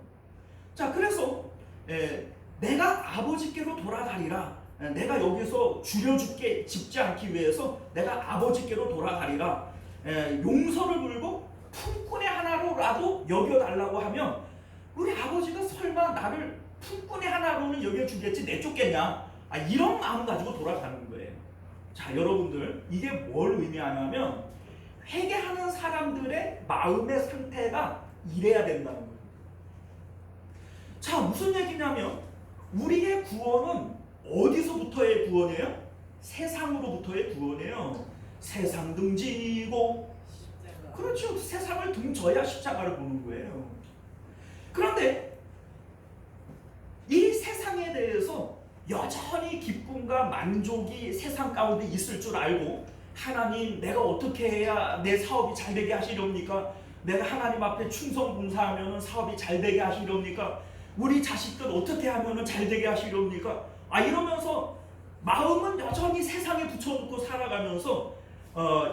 자, 그래서 내가 아버지께로 돌아가리라, 내가 여기서 줄여 죽지 않기 위해서 내가 아버지께로 돌아가리라, 용서를 물고 품꾼의 하나로라도 여겨달라고 하면 우리 아버지가 설마 나를 품꾼의 하나로는 여겨주겠지 내쫓겠냐, 이런 마음 가지고 돌아가는 거예요. 자, 여러분들, 이게 뭘 의미하냐면 회개하는 사람들의 마음의 상태가 이래야 된다는 거예요. 자, 무슨 얘기냐면 우리의 구원은 어디서부터의 구원이에요? 세상으로부터의 구원이에요. 세상 등지고, 그렇죠, 세상을 등져야 십자가를 보는 거예요. 그런데 이 세상에 대해서 여전히 기쁨과 만족이 세상 가운데 있을 줄 알고, 하나님 내가 어떻게 해야 내 사업이 잘 되게 하시렵니까? 내가 하나님 앞에 충성봉사하면 사업이 잘 되게 하시렵니까? 우리 자식들 어떻게 하면 잘 되게 하시렵니까? 이러면서 마음은 여전히 세상에 붙여놓고 살아가면서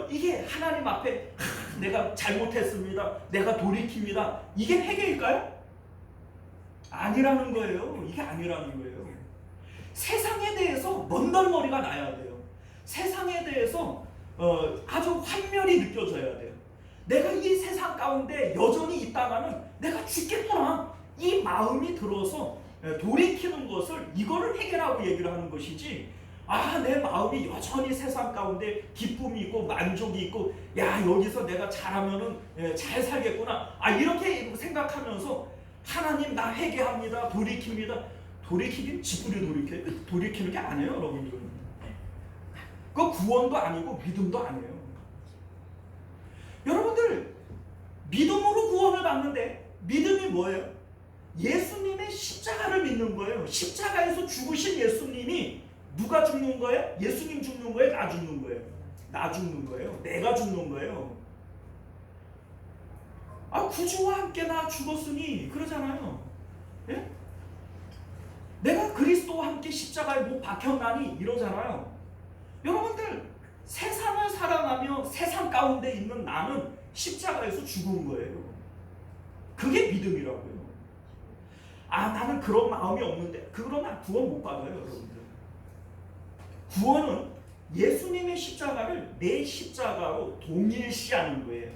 이게 하나님 앞에 내가 잘못했습니다, 내가 돌이킵니다, 이게 회개일까요? 아니라는 거예요. 이게 아니라는 거예요. 세상에 대해서 먼덜머리가 나야 돼요. 세상에 대해서 아주 환멸이 느껴져야 돼요. 내가 이 세상 가운데 여전히 있다가는 내가 죽겠구나, 이 마음이 들어서 돌이키는 것을, 이거를 회개라고 얘기를 하는 것이지, 내 마음이 여전히 세상 가운데 기쁨이 있고 만족이 있고, 야 여기서 내가 잘하면은 잘 살겠구나, 이렇게 생각하면서 하나님 나 회개합니다, 돌이킵니다. 돌이키긴 지푸리 돌이키는 게 아니에요, 여러분들. 그 구원도 아니고 믿음도 아니에요. 여러분들, 믿음으로 구원을 받는데 믿음이 뭐예요? 예수님의 십자가를 믿는 거예요. 십자가에서 죽으신 예수님이 누가 죽는 거예요? 예수님 죽는 거예요? 나 죽는 거예요? 나 죽는 거예요. 내가 죽는 거예요. 구주와 함께 나 죽었으니 그러잖아요. 예? 내가 그리스도와 함께 십자가에 못 박혔나니 이러잖아요. 여러분들, 세상을 살아가며 세상 가운데 있는 나는 십자가에서 죽은 거예요. 그게 믿음이라고요. 나는 그런 마음이 없는데, 그러나 구원 못 받아요, 여러분들. 구원은 예수님의 십자가를 내 십자가로 동일시하는 거예요.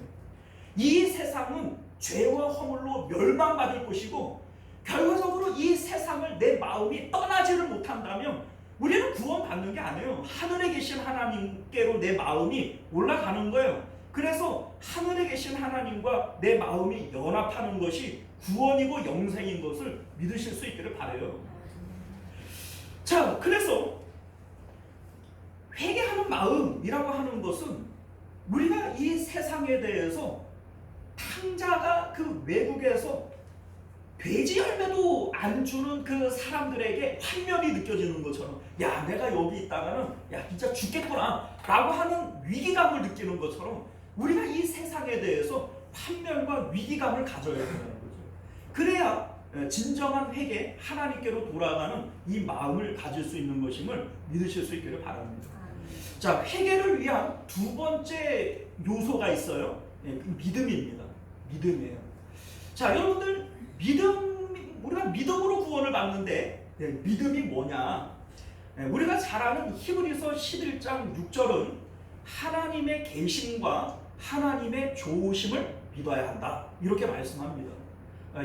이 세상은 죄와 허물로 멸망받을 것이고, 결과적으로 이 세상을 내 마음이 떠나지를 못한다면 우리는 구원받는 게 아니에요. 하늘에 계신 하나님께로 내 마음이 올라가는 거예요. 그래서 하늘에 계신 하나님과 내 마음이 연합하는 것이 구원이고 영생인 것을 믿으실 수 있기를 바라요. 자, 그래서 회개하는 마음이라고 하는 것은 우리가 이 세상에 대해서 다 탕자가 그 외국에서 돼지 열매도 안 주는 그 사람들에게 환멸이 느껴지는 것처럼, 야 내가 여기 있다가는 야 진짜 죽겠구나 라고 하는 위기감을 느끼는 것처럼 우리가 이 세상에 대해서 환멸과 위기감을 가져야 된다는 거죠. 그래야 진정한 회개, 하나님께로 돌아가는 이 마음을 가질 수 있는 것임을 믿으실 수 있기를 바랍니다. 자, 회개를 위한 두 번째 요소가 있어요. 믿음입니다. 믿음이에요. 자, 여러분들 우리가 믿음으로 구원을 받는데 믿음이 뭐냐? 우리가 잘 아는 히브리서 11장 6절은 하나님의 계심과 하나님의 좋으심을 믿어야 한다. 이렇게 말씀합니다.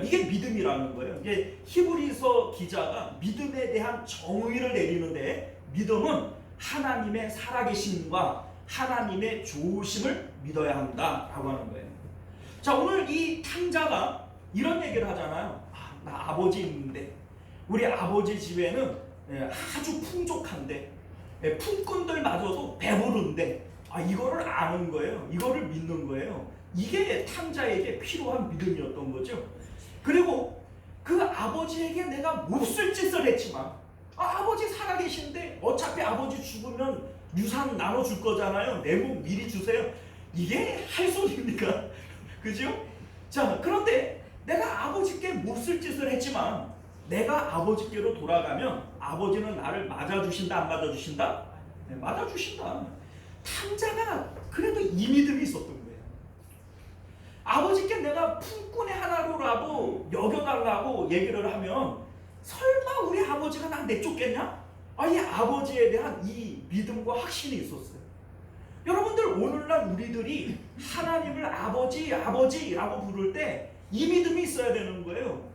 이게 믿음이라는 거예요. 이게 히브리서 기자가 믿음에 대한 정의를 내리는데, 믿음은 하나님의 살아계심과 하나님의 좋으심을 믿어야 한다라고 하는 거예요. 자, 오늘 이 탕자가 이런 얘기를 하잖아요. 나 아버지 있는데, 우리 아버지 집에는 아주 풍족한데, 품꾼들마저도 배부른데, 이거를 아는 거예요. 이거를 믿는 거예요. 이게 탕자에게 필요한 믿음이었던 거죠. 그리고 그 아버지에게 내가 몹쓸 짓을 했지만, 아버지 살아계신데 어차피 아버지 죽으면 유산 나눠줄 거잖아요. 내 몸 미리 주세요. 이게 할 소리입니까? 그죠? 자, 그런데 내가 아버지께 몹쓸 짓을 했지만 내가 아버지께로 돌아가면 아버지는 나를 맞아주신다, 안 맞아주신다? 네, 맞아주신다. 탕자가 그래도 이 믿음이 있었던 거예요. 아버지께 내가 품꾼의 하나로라도 여겨달라고 얘기를 하면 설마 우리 아버지가 나 내쫓겠냐? 이 아버지에 대한 이 믿음과 확신이 있었어요. 여러분들, 오늘날 우리들이 하나님을 아버지라고 부를 때 이 믿음이 있어야 되는 거예요.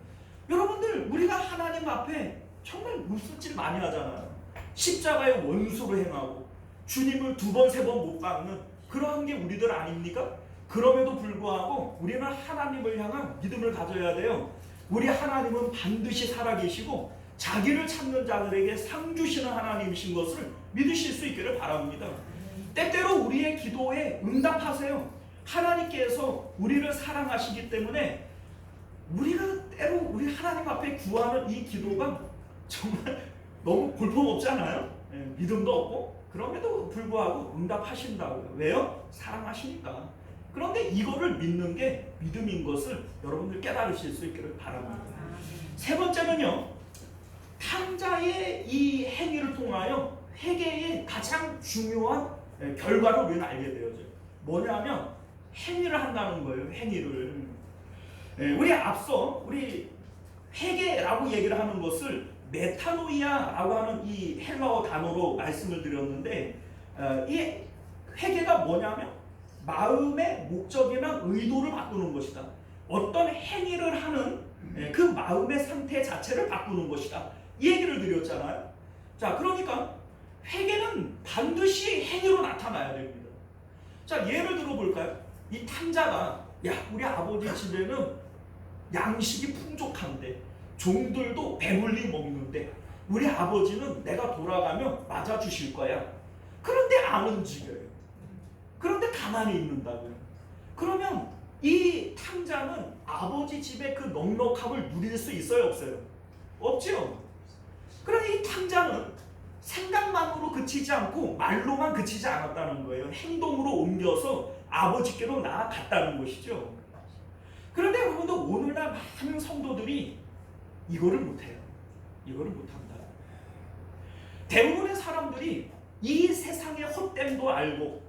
여러분들, 우리가 하나님 앞에 정말 몹쓸 많이 하잖아요. 십자가의 원수로 행하고 주님을 2번, 3번 못 박는 그러한 게 우리들 아닙니까? 그럼에도 불구하고 우리는 하나님을 향한 믿음을 가져야 돼요. 우리 하나님은 반드시 살아계시고 자기를 찾는 자들에게 상 주시는 하나님이신 것을 믿으실 수 있기를 바랍니다. 때때로 우리의 기도에 응답하세요. 하나님께서 우리를 사랑하시기 때문에 우리가 때로 우리 하나님 앞에 구하는 이 기도가 정말 너무 볼품없잖아요. 믿음도 없고, 그럼에도 불구하고 응답하신다고요. 왜요? 사랑하시니까. 그런데 이거를 믿는 게 믿음인 것을 여러분들 깨달으실 수 있기를 바랍니다. 세 번째는요, 탕자의 이 행위를 통하여 회개의 가장 중요한 결과를 우리는 알게 되어져요. 뭐냐면 행위를 한다는 거예요. 행위를. 우리 회개라고 얘기를 하는 것을 메타노이아라고 하는 이 헬라어 단어로 말씀을 드렸는데, 이 회개가 뭐냐면 마음의 목적이나 의도를 바꾸는 것이다. 어떤 행위를 하는 그 마음의 상태 자체를 바꾸는 것이다. 이 얘기를 드렸잖아요. 자, 그러니까 회개는 반드시 행위로 나타나야 됩니다. 자, 예를 들어볼까요? 이 탕자가, 우리 아버지 집에는 양식이 풍족한데 종들도 배불리 먹는데 우리 아버지는 내가 돌아가면 맞아주실 거야. 그런데 안 움직여요. 그런데 가만히 있는다고요. 그러면 이 탕자는 아버지 집의 그 넉넉함을 누릴 수 있어요, 없어요? 없죠. 그러니 이 탕자는 생각만으로 그치지 않고 말로만 그치지 않았다는 거예요. 행동으로 옮겨서 아버지께로 나아갔다는 것이죠. 그런데 여러분들, 오늘날 많은 성도들이 이거를 못해요. 이거를 못한다. 대부분의 사람들이 이 세상의 헛됨도 알고,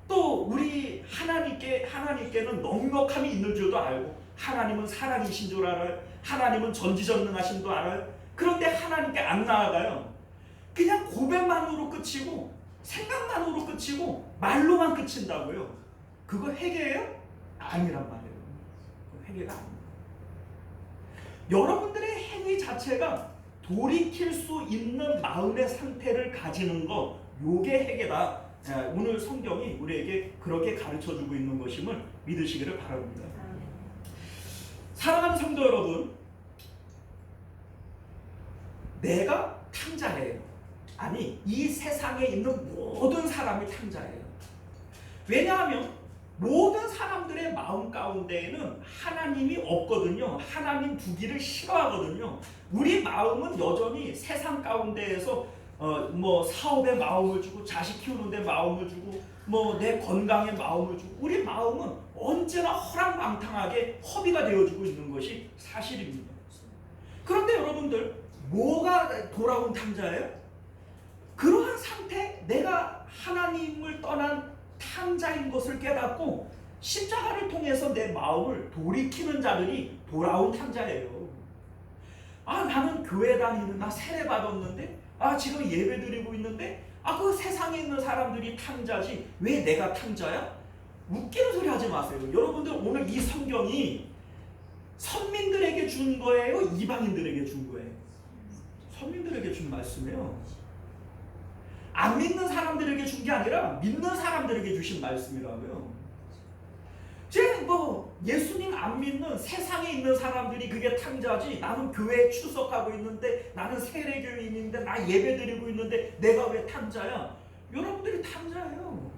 또 우리 하나님께는 넉넉함이 있는 줄도 알고, 하나님은 사랑이신 줄 알아요. 하나님은 전지전능하신 줄 알아요. 그런데 하나님께 안 나아가요. 그냥 고백만으로 끝이고 생각만으로 끝이고 말로만 끝인다고요. 그거 회개예요? 아니란 말이에요. 회개가 아닙니다. 여러분들의 행위 자체가 돌이킬 수 있는 마음의 상태를 가지는 거, 요게 회개다. 오늘 성경이 우리에게 그렇게 가르쳐주고 있는 것임을 믿으시기를 바랍니다. 사랑하는 성도 여러분, 내가 탕자예요. 아니, 이 세상에 있는 모든 사람이 탕자예요. 왜냐하면 모든 사람들의 마음 가운데에는 하나님이 없거든요. 하나님 두기를 싫어하거든요. 우리 마음은 여전히 세상 가운데에서 뭐 사업에 마음을 주고 자식 키우는 데 마음을 주고 뭐 내 건강에 마음을 주고 우리 마음은 언제나 허랑방탕하게 허비가 되어지고 있는 것이 사실입니다. 그런데 여러분들 뭐가 돌아온 탕자예요? 그러한 상태, 내가 하나님을 떠난 탕자인 것을 깨닫고 십자가를 통해서 내 마음을 돌이키는 자들이 돌아온 탕자예요. 아, 나는 교회 다니는, 나 세례 받았는데, 아, 지금 예배 드리고 있는데, 아, 그 세상에 있는 사람들이 탕자지 왜 내가 탕자야? 웃기는 소리 하지 마세요. 여러분들 오늘 이 성경이 선민들에게 준 거예요? 이방인들에게 준 거예요? 선민들에게 준 말씀이에요. 안 믿는 사람들에게 준 게 아니라 믿는 사람들에게 주신 말씀이라고요. 지금 뭐 예수님 안 믿는 세상에 있는 사람들이 그게 탕자지, 나는 교회에 출석하고 있는데, 나는 세례교인인데, 나 예배 드리고 있는데 내가 왜 탕자야? 여러분들이 탕자예요.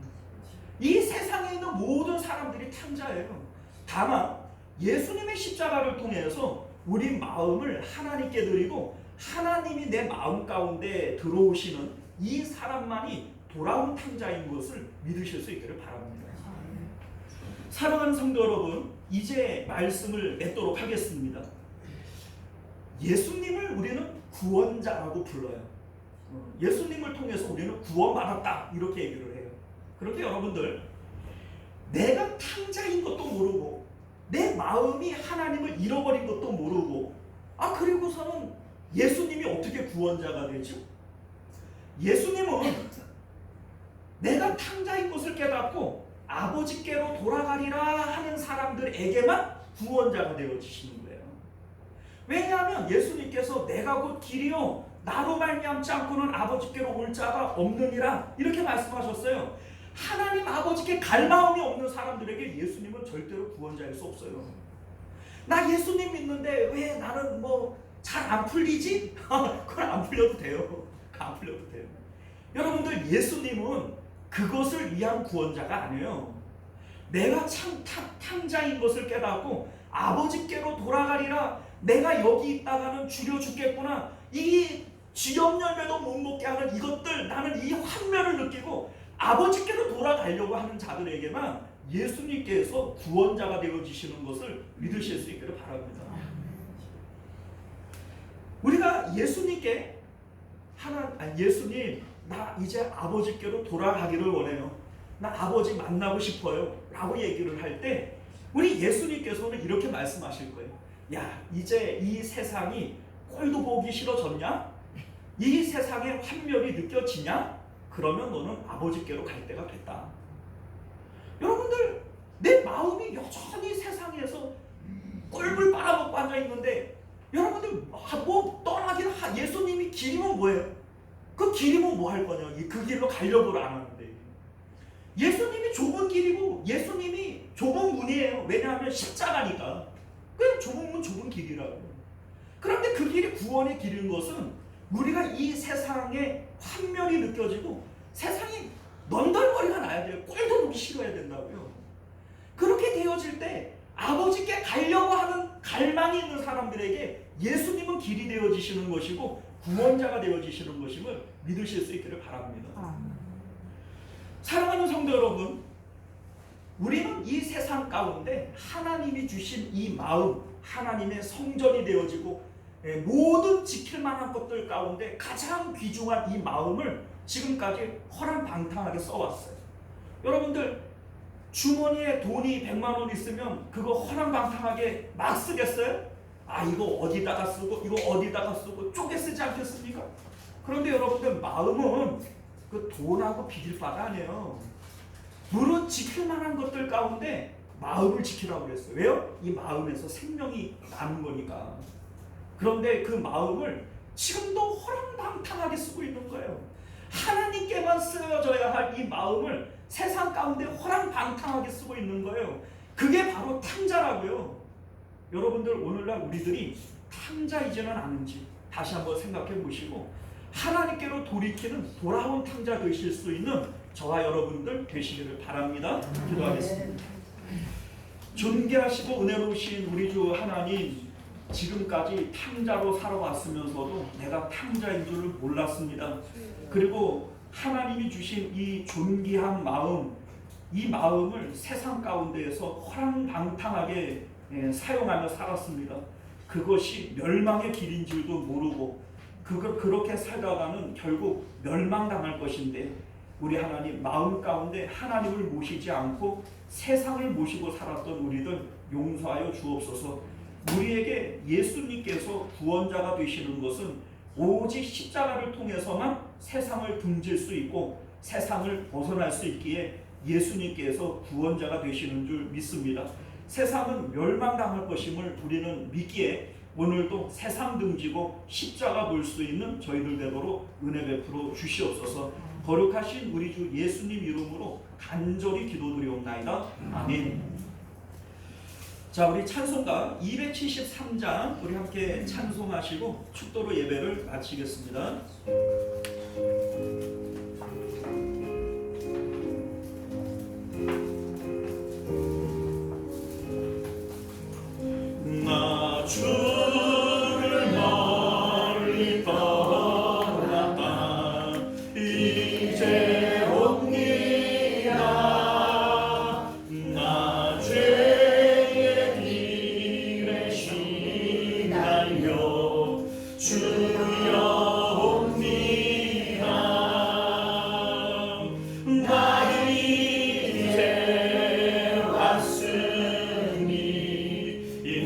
이 세상에 있는 모든 사람들이 탕자예요. 다만 예수님의 십자가를 통해서 우리 마음을 하나님께 드리고 하나님이 내 마음 가운데 들어오시는 이 사람만이 돌아온 탕자인 것을 믿으실 수 있기를 바랍니다. 사랑하는 성도 여러분, 이제 말씀을 맺도록 하겠습니다. 예수님을 우리는 구원자라고 불러요. 예수님을 통해서 우리는 구원받았다 이렇게 얘기를 해요. 그런데 여러분들, 내가 탕자인 것도 모르고 내 마음이 하나님을 잃어버린 것도 모르고, 아, 그리고서는 예수님이 어떻게 구원자가 되죠? 예수님은 내가 탕자인 것을 깨닫고 아버지께로 돌아가리라 하는 사람들에게만 구원자가 되어지시는 거예요. 왜냐하면 예수님께서 내가 곧 길이요 나로 말미암지 않고는 아버지께로 올 자가 없느니라 이렇게 말씀하셨어요. 하나님 아버지께 갈 마음이 없는 사람들에게 예수님은 절대로 구원자일 수 없어요. 나 예수님 믿는데 왜 나는 뭐 잘 안 풀리지? 그건 안 풀려도 돼요. 안 풀려도 돼요. 여러분들, 예수님은 그것을 위한 구원자가 아니에요. 내가 참 탕자인 것을 깨닫고 아버지께로 돌아가리라, 내가 여기 있다가는 죽여 죽겠구나, 이 쥐염 열매도 못 먹게 하는 이것들, 나는 이 환멸을 느끼고 아버지께로 돌아가려고 하는 자들에게만 예수님께서 구원자가 되어지시는 것을 믿으실 수 있기를 바랍니다. 우리가 예수님께 예수님, 나 이제 아버지께로 돌아가기를 원해요. 나 아버지 만나고 싶어요. 라고 얘기를 할 때 우리 예수님께서는 이렇게 말씀하실 거예요. 야, 이제 이 세상이 꼴도 보기 싫어졌냐? 이 세상에 환멸이 느껴지냐? 그러면 너는 아버지께로 갈 때가 됐다. 여러분들, 내 마음이 여전히 세상에서 꿀물 빨아먹고 앉아있는데, 여러분들 뭐 떠나긴 예수님이 길이면 뭐예요? 그 길이면 뭐 할 거냐? 그 길로 가려고 안 하는데, 예수님이 좁은 길이고 예수님이 좁은 문이에요. 왜냐하면 십자가니까. 그냥 좁은 문, 좁은 길이라고. 그런데 그 길이 구원의 길인 것은 우리가 이 세상에 환멸이 느껴지고 세상이 넌덜머리가 나야 돼요. 꼴도 보기 싫어야 된다고요. 그렇게 되어질 때 아버지께 가려고 하는 갈망이 있는 사람들에게 예수님은 길이 되어지시는 것이고 구원자가 되어지시는 것임을 믿으실 수 있기를 바랍니다. 사랑하는 성도 여러분, 우리는 이 세상 가운데 하나님이 주신 이 마음, 하나님의 성전이 되어지고 모든 지킬 만한 것들 가운데 가장 귀중한 이 마음을 지금까지 허랑방탕하게 써왔어요. 여러분들, 주머니에 돈이 100만 원 있으면 그거 허랑방탕하게 막 쓰겠어요? 아, 이거 어디다가 쓰고 이거 어디다가 쓰고 쪼개 쓰지 않겠습니까? 그런데 여러분들, 마음은 그 돈하고 비길 바가 아니에요. 무릇 지킬 만한 것들 가운데 마음을 지키라고 그랬어요. 왜요? 이 마음에서 생명이 나는 거니까. 그런데 그 마음을 지금도 허랑방탕하게 쓰고 있는 거예요. 하나님께만 쓰여져야 할 이 마음을 세상 가운데 허랑방탕하게 쓰고 있는 거예요. 그게 바로 탕자라고요. 여러분들, 오늘날 우리들이 탕자이지는 않은지 다시 한번 생각해 보시고 하나님께로 돌이키는 돌아온 탕자 되실 수 있는 저와 여러분들 되시기를 바랍니다. 기도하겠습니다. 존귀하시고 은혜로우신 우리 주 하나님, 지금까지 탕자로 살아왔으면서도 내가 탕자인 줄을 몰랐습니다. 그리고 하나님이 주신 이 존귀한 마음, 이 마음을 세상 가운데에서 허랑방탕하게 사용하며 살았습니다. 그것이 멸망의 길인 줄도 모르고 그렇게 살다가는 결국 멸망당할 것인데, 우리 하나님 마음 가운데 하나님을 모시지 않고 세상을 모시고 살았던 우리들 용서하여 주옵소서. 우리에게 예수님께서 구원자가 되시는 것은 오직 십자가를 통해서만 세상을 등질 수 있고 세상을 벗어날 수 있기에 예수님께서 구원자가 되시는 줄 믿습니다. 세상은 멸망당할 것임을 우리는 믿기에 오늘도 세상 등지고 십자가 볼 수 있는 저희들 되도록 은혜 베풀어 주시옵소서. 거룩하신 우리 주 예수님 이름으로 간절히 기도드리옵나이다. 아멘. 자, 우리 찬송가 273장 우리 함께 찬송하시고 축도로 예배를 마치겠습니다. 나 주를 멀리 떠났다 이제 옵니다. 나 죄의 길에 시달려 주여 옵니다. 나는 이제 왔으니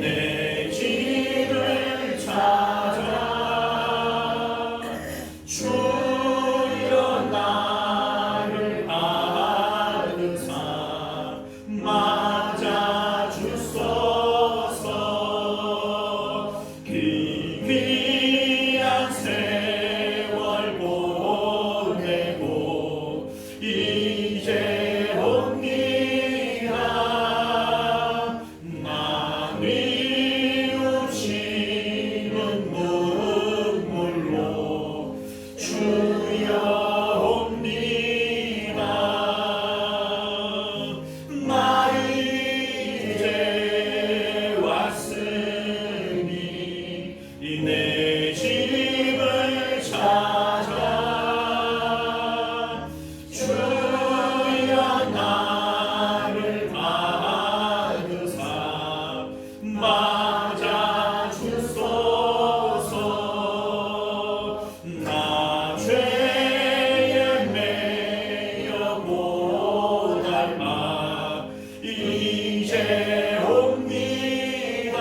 내 집을 찾아 주여 나를 받으사 맞아 주소서. 그 귀한 세월 보내고 이제 옵니다. 많이 우시는 눈물로 주여 옵니다. 나는 이제 왔으니 내 집을 찾아 주여 나를 받으사 맞아 주소서. 나 죄에 매여 못 닮아 이제 옵니다.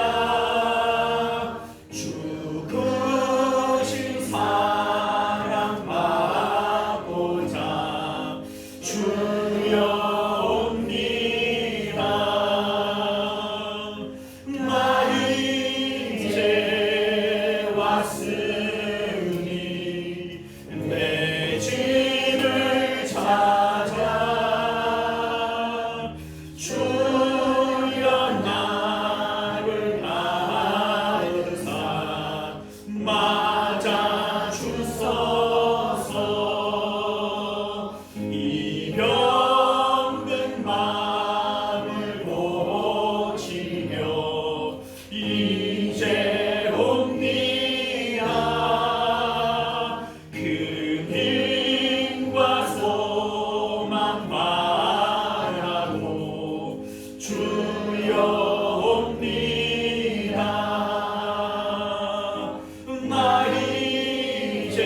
죽으신 사랑 받고자 주여 옵니다. 나는 이제 왔으니 내 집을 찾아 주여 나를 받으사 맞아 주소서. 이 병든 마음을 고치며 이제 옵니다. 큰 힘과 소망 바라고 주여 옵니다. 나는 이제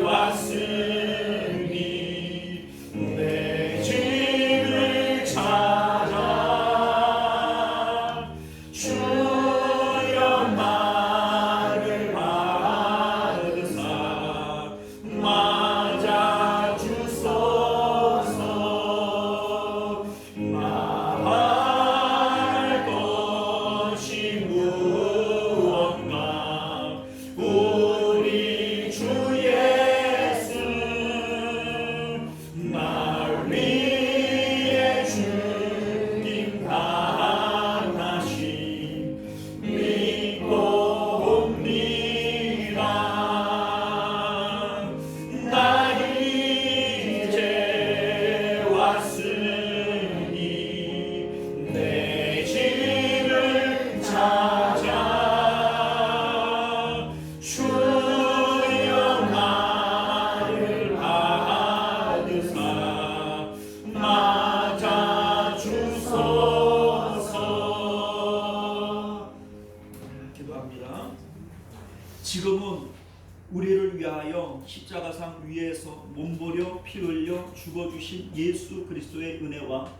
왔으니 내 집을 찾아 주여 나를 받으사 맞아 주소서. 말할 것이 무언가 우리 주 있습니다. 지금은 우리를 위하여 십자가상 위에서 몸버려 피 흘려 죽어주신 예수 그리스도의 은혜와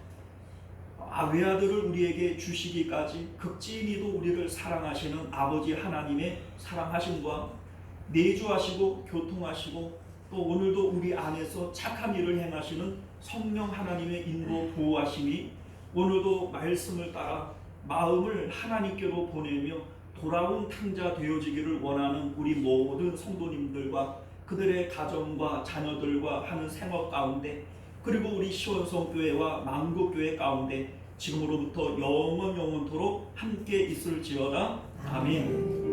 외아들을 우리에게 주시기까지 극진히도 우리를 사랑하시는 아버지 하나님의 사랑하심과 내주하시고 교통하시고 또 오늘도 우리 안에서 착한 일을 행하시는 성령 하나님의 인도 보호하심이 오늘도 말씀을 따라 마음을 하나님께로 보내며 돌아온 탕자 되어지기를 원하는 우리 모든 성도님들과 그들의 가정과 자녀들과 하는 생활 가운데 그리고 우리 시원성교회와 만국교회 가운데 지금으로부터 영원토록 함께 있을지어다. 아멘.